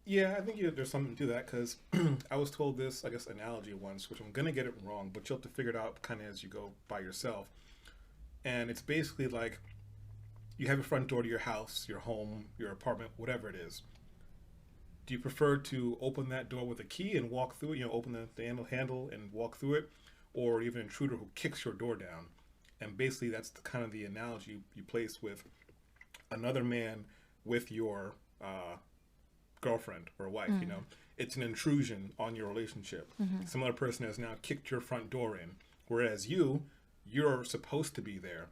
Yeah, I think there's something to that because I was told this, I guess, analogy once, which I'm going to get it wrong, but you'll have to figure it out kind of as you go by yourself. And it's basically like you have your front door to your house, your home, your apartment, whatever it is. Do you prefer to open that door with a key and walk through it, open the handle and walk through it, or even an intruder who kicks your door down? And basically that's kind of the analogy you place with another man with your girlfriend or wife, It's an intrusion on your relationship. Mm-hmm. Some other person has now kicked your front door in, whereas you're supposed to be there.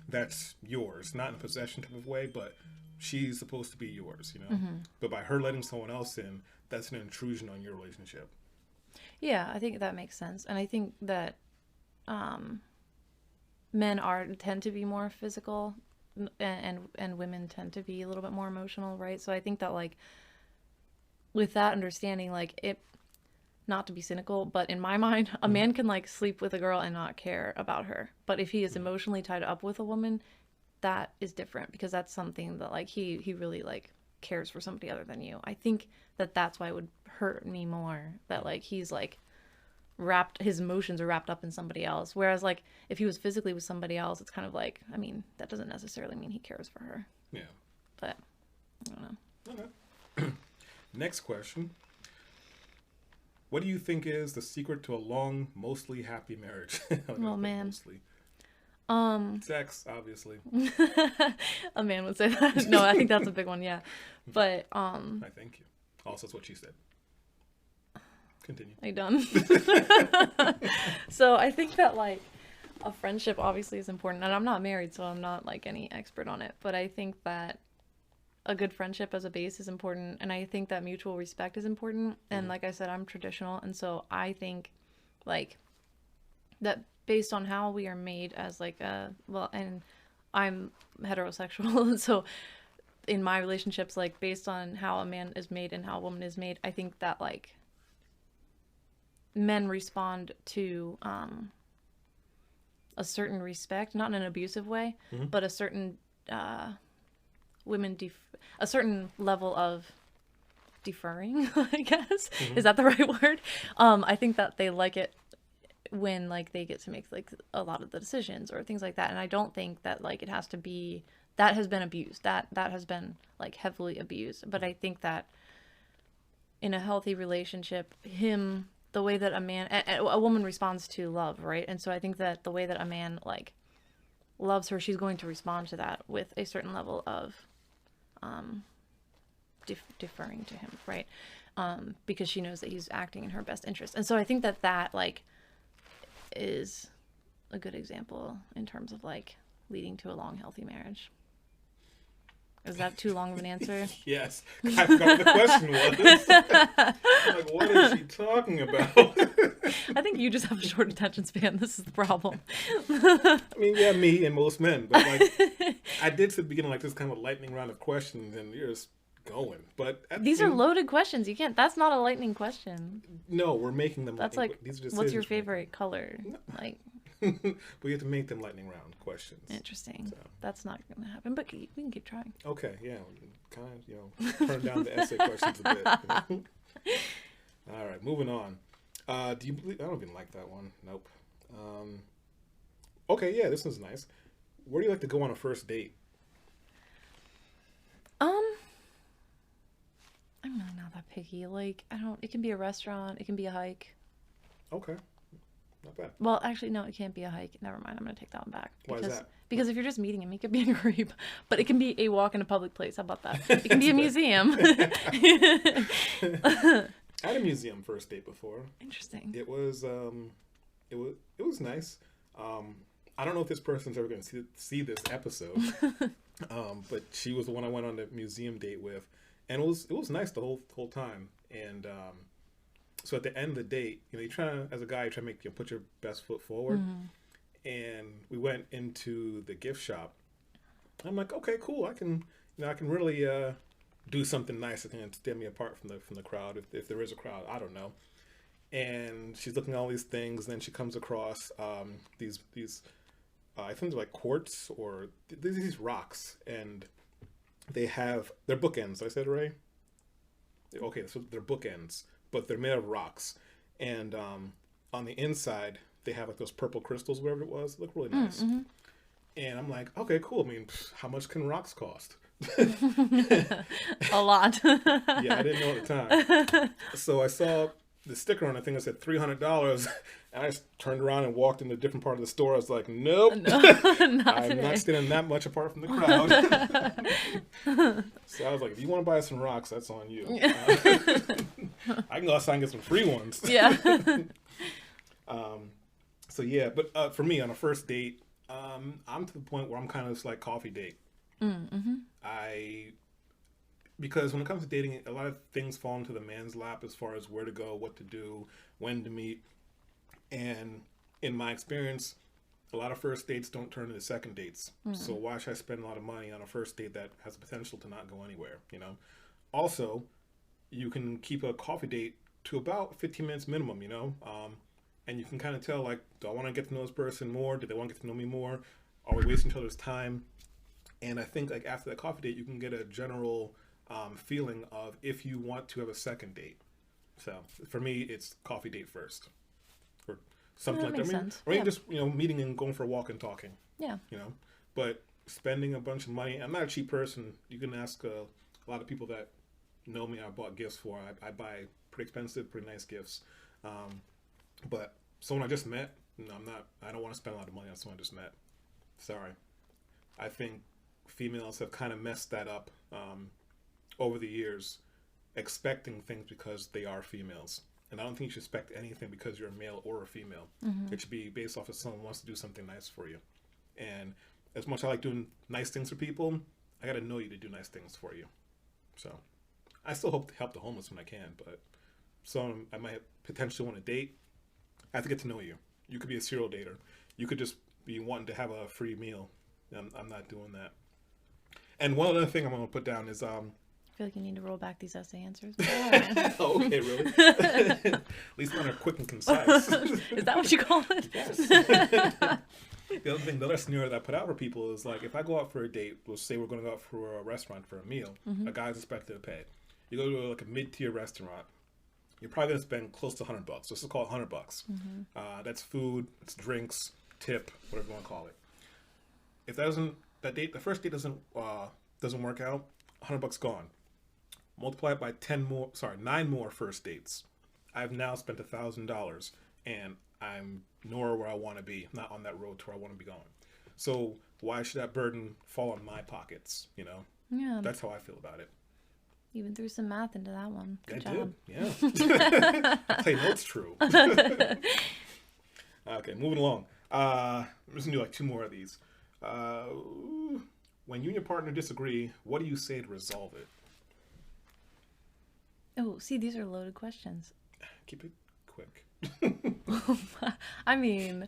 That's yours, not in a possession type of way, but she's supposed to be yours, Mm-hmm. But by her letting someone else in, that's an intrusion on your relationship. men tend to be more physical, and women tend to be a little bit more emotional, right? So I think that like with that understanding, like it, not to be cynical, but in my mind, a man can like sleep with a girl and not care about her. But if he is emotionally tied up with a woman, that is different, because that's something that like he really like cares for somebody other than you. I think that that's why it would hurt me more that like he's like his emotions are wrapped up in somebody else. Whereas like if he was physically with somebody else, it's kind of like, I mean, that doesn't necessarily mean he cares for her. Yeah. But I don't know. Okay. Next question. What do you think is the secret to a long, mostly happy marriage? Oh man. Mostly. Sex, obviously. A man would say that. No, I think that's a big one, yeah. But I thank you. Also, that's what she said. Continue. Are you done? So I think that like a friendship obviously is important, and I'm not married, so I'm not like any expert on it, but I think that a good friendship as a base is important, and I think that mutual respect is important. And like I said, I'm traditional, and so I think like that based on how we are made as like and I'm heterosexual, and so in my relationships, like based on how a man is made and how a woman is made, I think that like men respond to a certain respect, not in an abusive way, but a certain a certain level of deferring, I guess. Is that the right word? I think that they like it when like they get to make like a lot of the decisions or things like that. And I don't think that like it has to be, that has been abused. That has been like heavily abused. But I think that in a healthy relationship, the way that a woman responds to love, right? And so I think that the way that a man like loves her, she's going to respond to that with a certain level of deferring to him, right? Because she knows that he's acting in her best interest. And so I think that like is a good example in terms of like leading to a long, healthy marriage. Is that too long of an answer? Yes. I forgot what the question was. I'm like, what is she talking about? I think you just have a short attention span. This is the problem. I mean, yeah, me and most men. But like, I did to the beginning like this kind of lightning round of questions, and you're just going. But these are loaded questions. You can't. That's not a lightning question. No, we're making them. That's like, these are what's your favorite color? No. Like. We have to make them lightning round questions. Interesting. So. That's not going to happen, but we can keep trying. Okay, yeah. Kind of, turn down the essay questions a bit. All right, moving on. Do you believe... I don't even like that one. Nope. Okay, yeah, this one's nice. Where do you like to go on a first date? I'm really not that picky. Like, it can be a restaurant. It can be a hike. Okay. Not bad. Well, actually, no, it can't be a hike. Never mind. I'm going to take that one back. Why is that? Because if you're just meeting him, he could be a creep. But it can be a walk in a public place. How about that? It can be a museum. I had a museum first date before. Interesting. It was nice. I don't know if this person's ever going to see this episode, but she was the one I went on the museum date with, and it was nice the whole time. And so at the end of the date, you try to, as a guy, you try to make put your best foot forward. And we went into the gift shop. I'm like, okay, cool. I can really do something nice that can stand me apart from the crowd, if there is a crowd. I don't know. And she's looking at all these things. And then she comes across these I think they're like quartz or these rocks, and they're bookends. I said right? Okay, so they're bookends, but they're made of rocks, and on the inside they have like those purple crystals, whatever it was. They look really nice. And I'm like, okay, cool. I mean, how much can rocks cost? A lot. Yeah, I didn't know at the time. So I saw the sticker on the thing that said $300, and I just turned around and walked in a different part of the store. I was like, nope, I'm not standing that much apart from the crowd. So I was like, if you want to buy some rocks, that's on you. I can go outside and get some free ones. Yeah. So yeah, but for me on a first date, I'm to the point where I'm kind of just like coffee date. Because when it comes to dating, a lot of things fall into the man's lap as far as where to go, what to do, when to meet. And in my experience, A lot of first dates don't turn into second dates. So why should I spend a lot of money on a first date that has the potential to not go anywhere, you know? Also, you can keep a coffee date to about 15 minutes minimum, you know? And you can kind of tell, like, do I want to get to know this person more? Do they want to get to know me more? Are we wasting each other's time? And I think, like, after that coffee date, you can get a general feeling of if you want to have a second date. So for me, it's coffee date first, or something That like that. makes sense. Or Yeah. just, you know, meeting and going for a walk and talking. Yeah. You know, but spending a bunch of money. I'm not a cheap person. You can ask a lot of people that know me. I bought gifts for. I buy pretty expensive, pretty nice gifts. But someone I just met, no, I'm not. I don't want to spend a lot of money on someone I just met. Sorry. I think females have kind of messed that up over the years, expecting things because they are females. And I don't think you should expect anything because you're a male or a female. It should be based off if someone wants to do something nice for you. And as much as I like doing nice things for people, I got to know you to do nice things for you. So I still hope to help the homeless when I can, but someone I might potentially want to date, I have to get to know you. You could be a serial dater. You could just be wanting to have a free meal. I'm not doing that. And one other thing I'm going to put down is I feel like you need to roll back these essay answers. oh, okay, really? At least mine are quick and concise. Is that what you call it? Yes. The other thing, the other scenario that I put out for people is like, if I go out for a date, we'll say we're going to go out for a restaurant for a meal, a guy's expected to pay. You go to like a mid-tier restaurant, you're probably going to spend close to $100. So let's call it $100. That's food, it's drinks, tip, whatever you want to call it. If the first date doesn't work out, $100 gone. Multiply it by 9 more first dates. I've now spent $1,000, and I'm nowhere where I want to be. I'm not on that road to where I want to be going. So why should that burden fall on my pockets? You know, Yeah. that's how I feel about it. You even threw some math into that one. Good I job. did, yeah. I tell you, no, it's true. Okay, moving along. I'm just gonna do like 2 more of these. When you and your partner disagree, what do you say to resolve it? Oh, see, these are loaded questions. Keep it quick. I mean,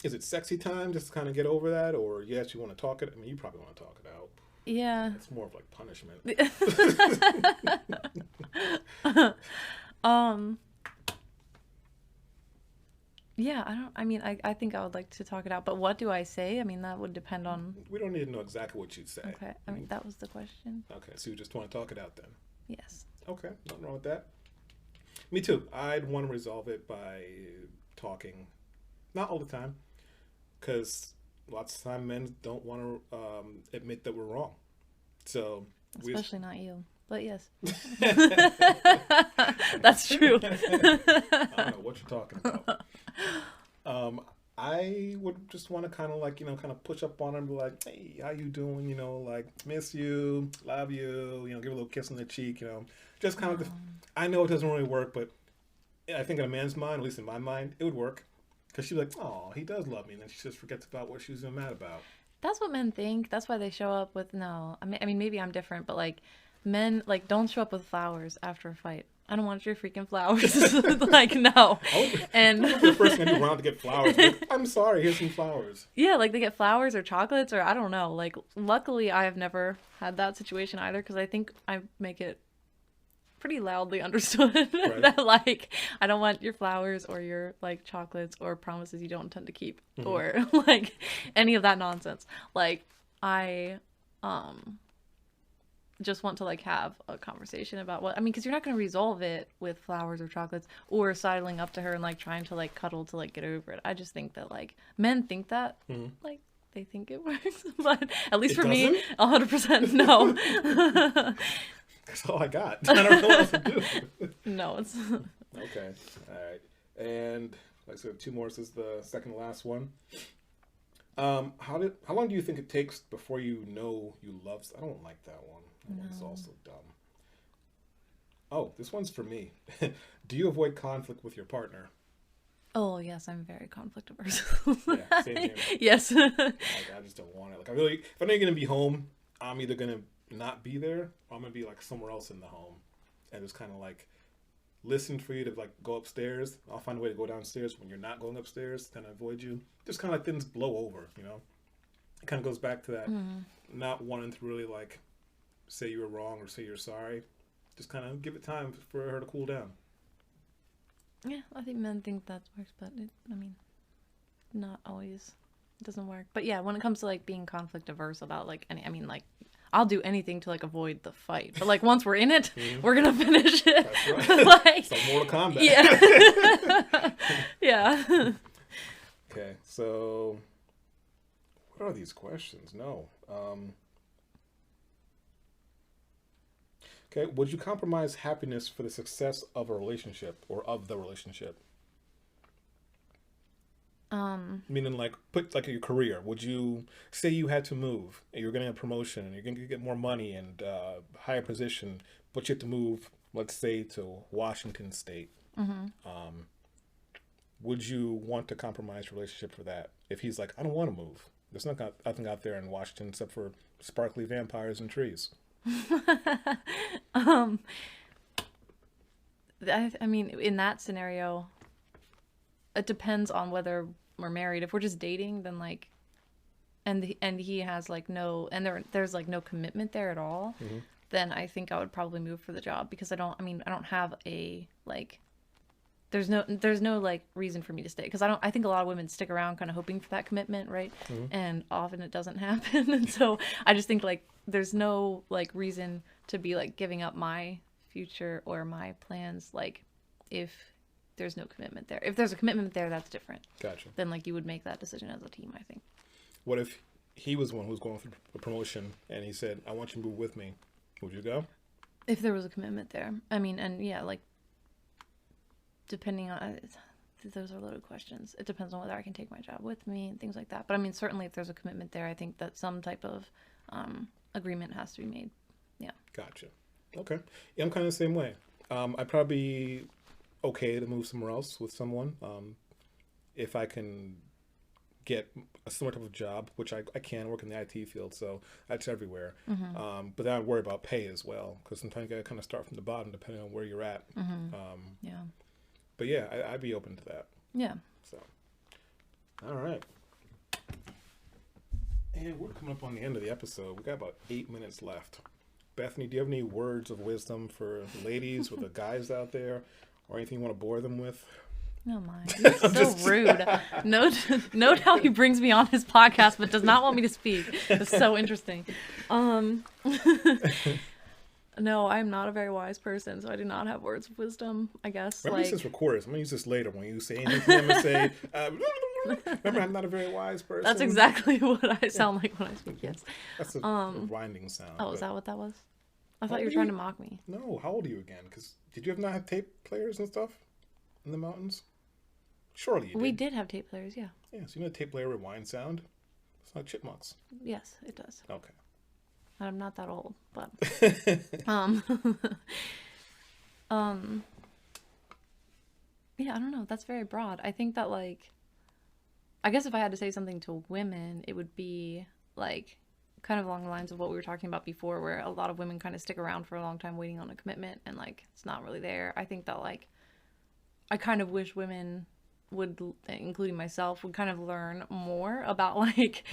Is it sexy time just to kind of get over that, or you actually want to talk it? I mean, you probably want to talk it out. yeah. It's more of like punishment. Yeah, I think I would like to talk it out, but what do I say? I mean, that would depend on. We don't need to know exactly what you'd say. Okay. I mean, that was the question. Okay, so you just want to talk it out then. Yes. Okay, nothing wrong with that. Me too. I'd want to resolve it by talking. Not all the time, because lots of time men don't want to admit that we're wrong. So Especially not you. But yes. That's true. I don't know what you're talking about. I would just want to kind of like, kind of push up on him, be like, hey, how you doing? Like, miss you, love you, give a little kiss on the cheek, just kind of, I know it doesn't really work, but I think in a man's mind, at least in my mind, it would work. Because she'd be like, oh, he does love me. And then she just forgets about what she was mad about. That's what men think. That's why they show up with no. I mean, maybe I'm different, but like men like don't show up with flowers after a fight. I don't want your freaking flowers. Like no. And The first thing I do run out to get flowers. Like, I'm sorry, here's some flowers. yeah, like they get flowers or chocolates or I don't know. Like luckily I have never had that situation either because I think I make it pretty loudly understood Right. that like I don't want your flowers or your like chocolates or promises you don't intend to keep or like any of that nonsense. Like I just want to like have a conversation about what I mean because you're not going to resolve it with flowers or chocolates or sidling up to her and like trying to like cuddle to like get over it. I just think that like men think that like they think it works, but at least It for me, doesn't? 100% no. That's all I got. I don't know what else to do. No, it's Okay. All right. And like I said, 2 more. This is the second to last one. How long do you think it takes before you know you love? I don't like that one. That one's also dumb. Oh, this one's for me. Do you avoid conflict with your partner? Oh yes, I'm very conflict averse. Yeah, same here. Yes. Like, I just don't want it. Like, if I know you're gonna be home, I'm either gonna not be there, or I'm gonna be like somewhere else in the home, and just kind of like listen for you to like go upstairs. I'll find a way to go downstairs when you're not going upstairs, kind of avoid you. Just kind of like things blow over, you know. It kind of goes back to that not wanting to really like say you were wrong or say you're sorry. Just kind of give it time for her to cool down. Yeah, I think men think that works, but I mean, not always. It doesn't work. But yeah, when it comes to like being conflict averse about like I mean like I'll do anything to like avoid the fight. But like once we're in it, we're gonna finish it. That's right. Like, so Mortal Kombat. Yeah. Yeah. Okay, so what are these questions? No. Okay, would you compromise happiness for the success of a relationship or of the relationship? Meaning like put like your career. Would you say you had to move and you're getting a promotion and you're going to get more money and higher position, but you have to move, let's say, to Washington State. Would you want to compromise your relationship for that? If he's like, I don't want to move. There's nothing out there in Washington except for sparkly vampires and trees. I mean, in that scenario, it depends on whether we're married. If we're just dating, then like, and he has like no, and there's like no commitment there at all, then I think I would probably move for the job because I don't have a like, there's no like reason for me to stay because I think a lot of women stick around kind of hoping for that commitment, right? And often it doesn't happen, and so I just think like there's no like reason to be like giving up my future or my plans like if there's no commitment there. If there's a commitment there, that's different. Gotcha. Then like you would make that decision as a team, I think. What if he was the one who was going for a promotion and he said, I want you to move with me? Would you go? If there was a commitment there. I mean, and yeah, like depending on those are loaded questions. It depends on whether I can take my job with me and things like that. But I mean, certainly if there's a commitment there, I think that some type of agreement has to be made. Yeah. Gotcha. Okay. Yeah, I'm kind of the same way. I'd probably okay to move somewhere else with someone if I can get a similar type of job, which I can work in the IT field, so that's everywhere. But then I worry about pay as well, because sometimes you got to kind of start from the bottom depending on where you're at. Yeah. But yeah, I'd be open to that. Yeah. So, all right. And we're coming up on the end of the episode. We got about 8 minutes left. Bethany, do you have any words of wisdom for ladies or the guys out there, or anything you want to bore them with? No, mind. You're so rude. Note how he brings me on his podcast, but does not want me to speak. It's so interesting. No, I'm not a very wise person, so I do not have words of wisdom, I guess. Remember, this is recorded. I'm going to use this later when you say anything. I'm going to say, remember, I'm not a very wise person. That's exactly what I sound like when I speak, yes. That's a grinding sound. Oh, is that what that was? I thought you were trying to mock me. No, how old are you again? Because did you not have tape players and stuff in the mountains? Surely you did. We did have tape players, yeah. Yeah, so you know the tape player rewind sound? It's like chipmunks. Yes, it does. Okay. I'm not that old, but yeah, I don't know. That's very broad. I think that like, I guess if I had to say something to women, it would be like kind of along the lines of what we were talking about before, where a lot of women kind of stick around for a long time waiting on a commitment and like it's not really there. I think that like, I kind of wish women would, including myself, would kind of learn more about like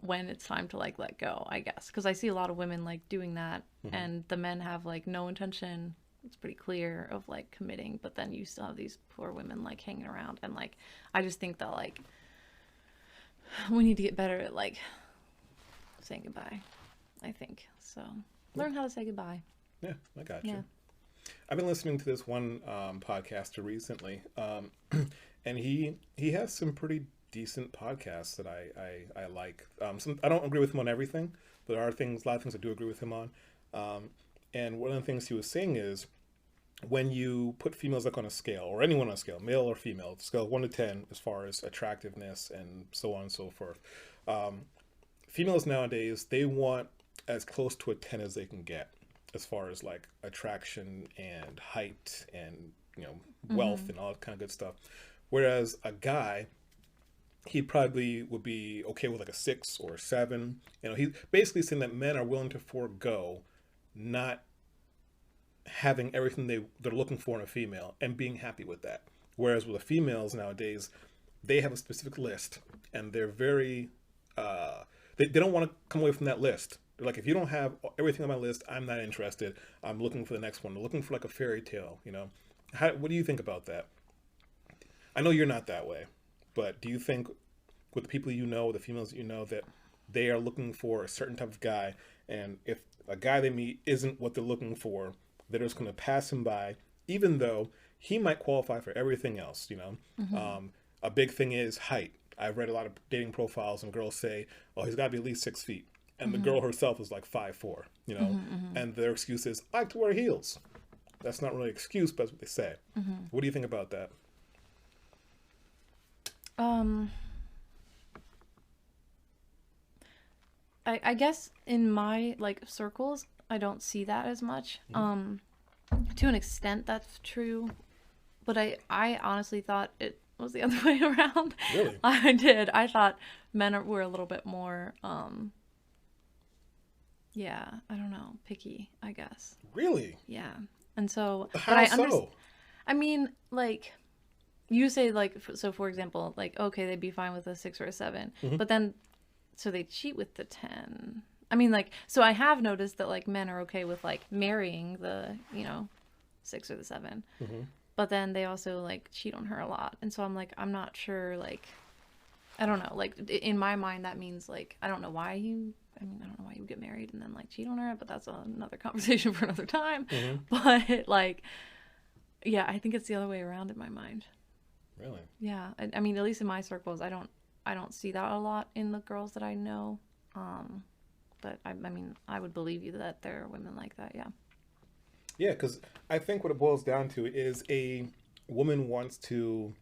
when it's time to like let go, I guess, because I see a lot of women like doing that and the men have like no intention, it's pretty clear, of like committing, but then you still have these poor women like hanging around, and like I just think that like we need to get better at like saying goodbye, I think. So learn how to say goodbye. Yeah, I got you. I've been listening to this one podcaster recently, and he has some pretty decent podcasts that I like. I don't agree with him on everything, but there are a lot of things I do agree with him on. And one of the things he was saying is, when you put females like on a scale, or anyone on a scale, male or female, scale 1 to 10 as far as attractiveness and so on and so forth, females nowadays, they want as close to a 10 as they can get, as far as like attraction and height and, you know, wealth and all that kind of good stuff. Whereas a guy, he probably would be okay with like a 6 or a 7. You know, he's basically saying that men are willing to forego not having everything they're looking for in a female and being happy with that. Whereas with the females nowadays, they have a specific list and they're very they don't want to come away from that list. They're like, if you don't have everything on my list, I'm not interested. I'm looking for the next one. They're looking for like a fairy tale, you know. What do you think about that? I know you're not that way, but do you think with the people you know, the females that you know, that they are looking for a certain type of guy, and if a guy they meet isn't what they're looking for, they're just going to pass him by, even though he might qualify for everything else, you know? A big thing is height. I've read a lot of dating profiles and girls say, oh, he's got to be at least 6 feet. And the girl herself is like 5'4", you know? And their excuse is, I like to wear heels. That's not really an excuse, but that's what they say. What do you think about that? I guess in my like circles, I don't see that as much. To an extent, that's true, but I honestly thought it was the other way around. Really? I did. I thought men were a little bit more, yeah, I don't know, picky, I guess. Really? Yeah, and so, How but I so? I mean, like, you say like, so for example, like, okay, they'd be fine with a 6 or a 7, but then, so they cheat with the 10. I mean, like, so I have noticed that like men are okay with like marrying the, you know, 6 or the 7, but then they also like cheat on her a lot, and so I'm like, I'm not sure, like, I don't know, like in my mind that means like I don't know why you. I mean, I don't know why you would get married and then like cheat on her, but that's another conversation for another time. But like, yeah, I think it's the other way around in my mind. Really? Yeah, I mean, at least in my circles, I don't see that a lot in the girls that I know. But I mean, I would believe you that there are women like that. Yeah. Yeah, because I think what it boils down to is a woman wants to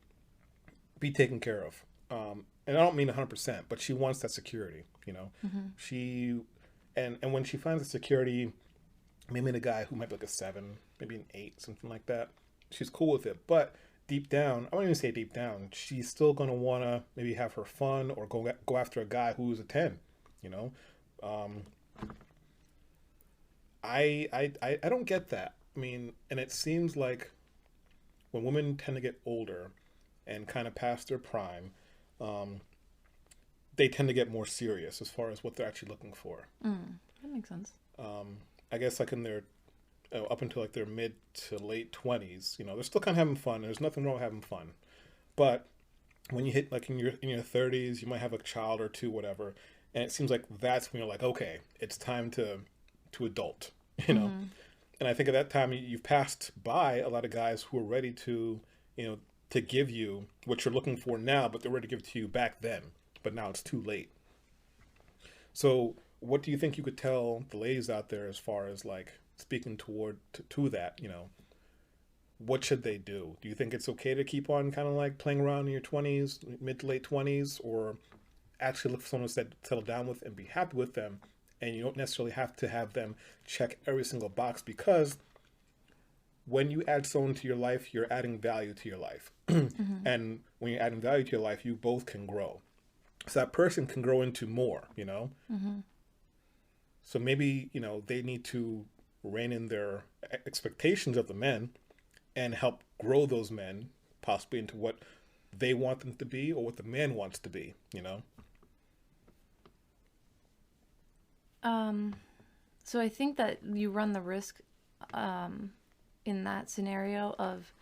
be taken care of. And I don't mean 100%, but she wants that security, you know? She, and when she finds the security, maybe in a guy who might be like a 7, maybe an 8, something like that, she's cool with it. But deep down, I won't even say deep down, she's still going to want to maybe have her fun or go after a guy who's a 10, you know? I don't get that. I mean, and it seems like when women tend to get older and kind of past their prime, they tend to get more serious as far as what they're actually looking for. That makes sense. I guess like in their up until like their mid to late 20s, you know, they're still kind of having fun. There's nothing wrong with having fun, but when you hit like in your 30s, you might have a child or two, whatever, and it seems like that's when you're like, okay, it's time to adult, you know. And I think at that time you've passed by a lot of guys who are ready to, you know, to give you what you're looking for now, but they're ready to give it to you back then, but now it's too late. So what do you think you could tell the ladies out there as far as like speaking to that, you know, what should they do? Do you think it's okay to keep on kind of like playing around in your 20s, mid to late 20s, or actually look for someone to settle down with and be happy with them? And you don't necessarily have to have them check every single box, because when you add someone to your life, you're adding value to your life. And when you're adding value to your life, you both can grow. So that person can grow into more, you know? So maybe, you know, they need to rein in their expectations of the men and help grow those men possibly into what they want them to be or what the man wants to be, you know? So I think that you run the risk in that scenario of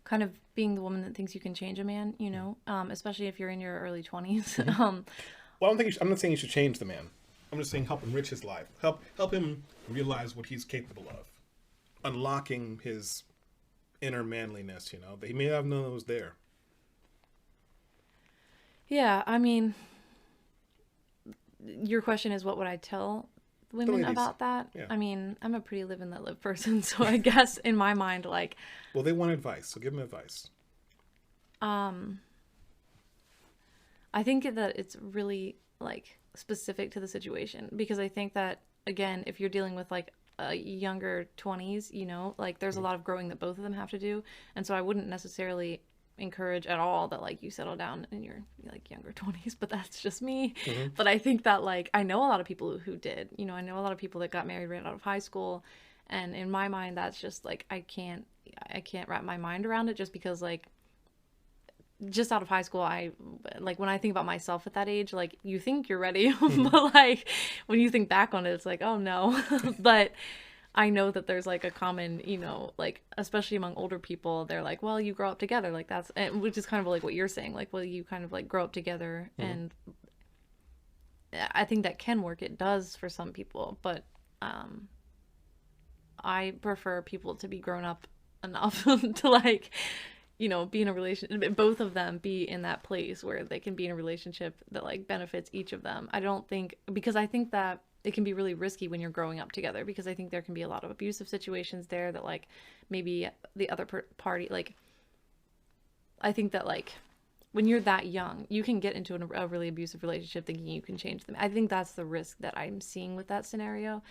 kind of being the woman that thinks you can change a man, you know, especially if you're in your early 20s. Well, I don't think I'm not saying you should change the man. I'm just saying help enrich his life. Help him realize what he's capable of. Unlocking his inner manliness, you know, that he may have known it was there. Yeah, I mean, your question is what would I tell women about that? Yeah. I mean, I'm a pretty live and let live person, so I guess in my mind, like, well, they want advice, so give them advice. I think that it's really like specific to the situation, because I think that, again, if you're dealing with like a younger 20s, you know, like there's a lot of growing that both of them have to do, and so I wouldn't necessarily encourage at all that like you settle down in your like younger 20s, but that's just me. But I think that like I know a lot of people who did, you know, I know a lot of people that got married right out of high school, And in my mind, that's just like, I can't wrap my mind around it, just because like, just out of high school, I like, when I think about myself at that age, like, you think you're ready, but like when you think back on it, it's like, oh no. But I know that there's like a common, like, especially among older people, they're like, well, you grow up together, like that's, and which is kind of like what you're saying, like, well, you kind of like grow up together. And I think that can work. It does for some people, but I prefer people to be grown up enough to like, be in a relationship, both of them be in that place where they can be in a relationship that like benefits each of them. I don't think, because I think that it can be really risky when you're growing up together, because I think there can be a lot of abusive situations there that like maybe the other party, like, I think that like when you're that young, you can get into a really abusive relationship thinking you can change them. I think that's the risk that I'm seeing with that scenario.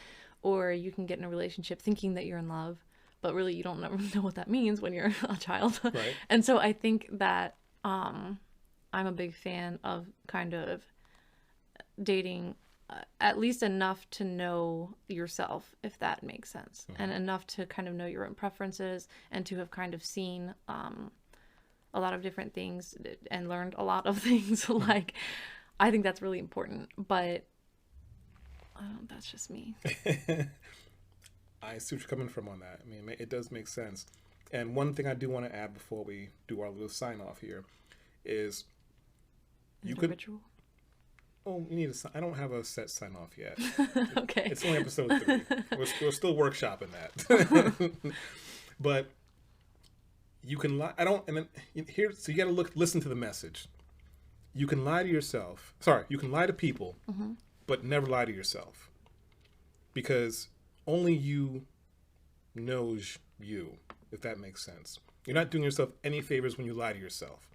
Or you can get in a relationship thinking that you're in love, but really you don't know what that means when you're a child. Right. And so I think that I'm a big fan of kind of dating at least enough to know yourself, if that makes sense, and enough to kind of know your own preferences, and to have kind of seen a lot of different things and learned a lot of things. Like, I think that's really important, but that's just me. I see what you're coming from on that. I mean, it does make sense. And one thing I do want to add before we do our little sign off here is you could. Ritual? Oh, you need a. I don't have a set sign off yet. Okay. It's only episode 3. We're still workshopping that. But you can lie. I don't. And then here, so you got to listen to the message. You can lie to yourself. Sorry, you can lie to people, but never lie to yourself, because only you knows you, if that makes sense. You're not doing yourself any favors when you lie to yourself,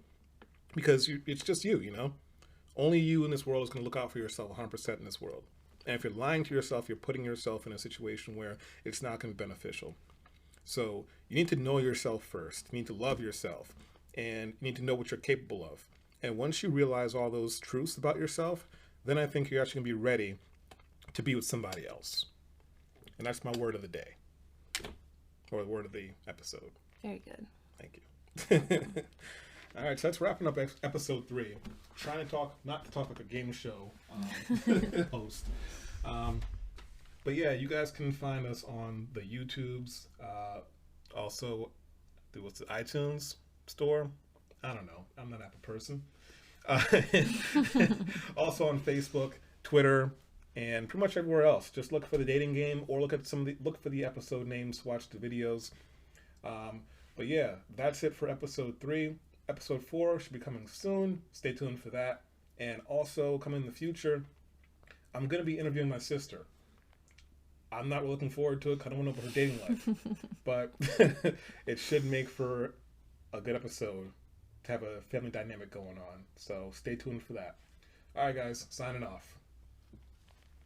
because it's just you. Only you in this world is going to look out for yourself 100% in this world. And if you're lying to yourself, you're putting yourself in a situation where it's not going to be beneficial. So you need to know yourself first. You need to love yourself, and you need to know what you're capable of. And once you realize all those truths about yourself, then I think you're actually going to be ready to be with somebody else. And that's my word of the day, or the word of the episode. Very good. Thank you. Awesome. All right, so that's wrapping up episode 3. Trying to not to talk like a game show host. But yeah, you guys can find us on the YouTubes. Also, what's the iTunes store? I don't know. I'm not an Apple person. Also on Facebook, Twitter, and pretty much everywhere else. Just look for the dating game, or look for the episode names, watch the videos. But yeah, that's it for episode 3. Episode 4 should be coming soon. Stay tuned for that. And also, coming in the future, I'm going to be interviewing my sister. I'm not looking forward to it because I don't want to know about her dating life. But it should make for a good episode to have a family dynamic going on. So stay tuned for that. All right, guys, signing off.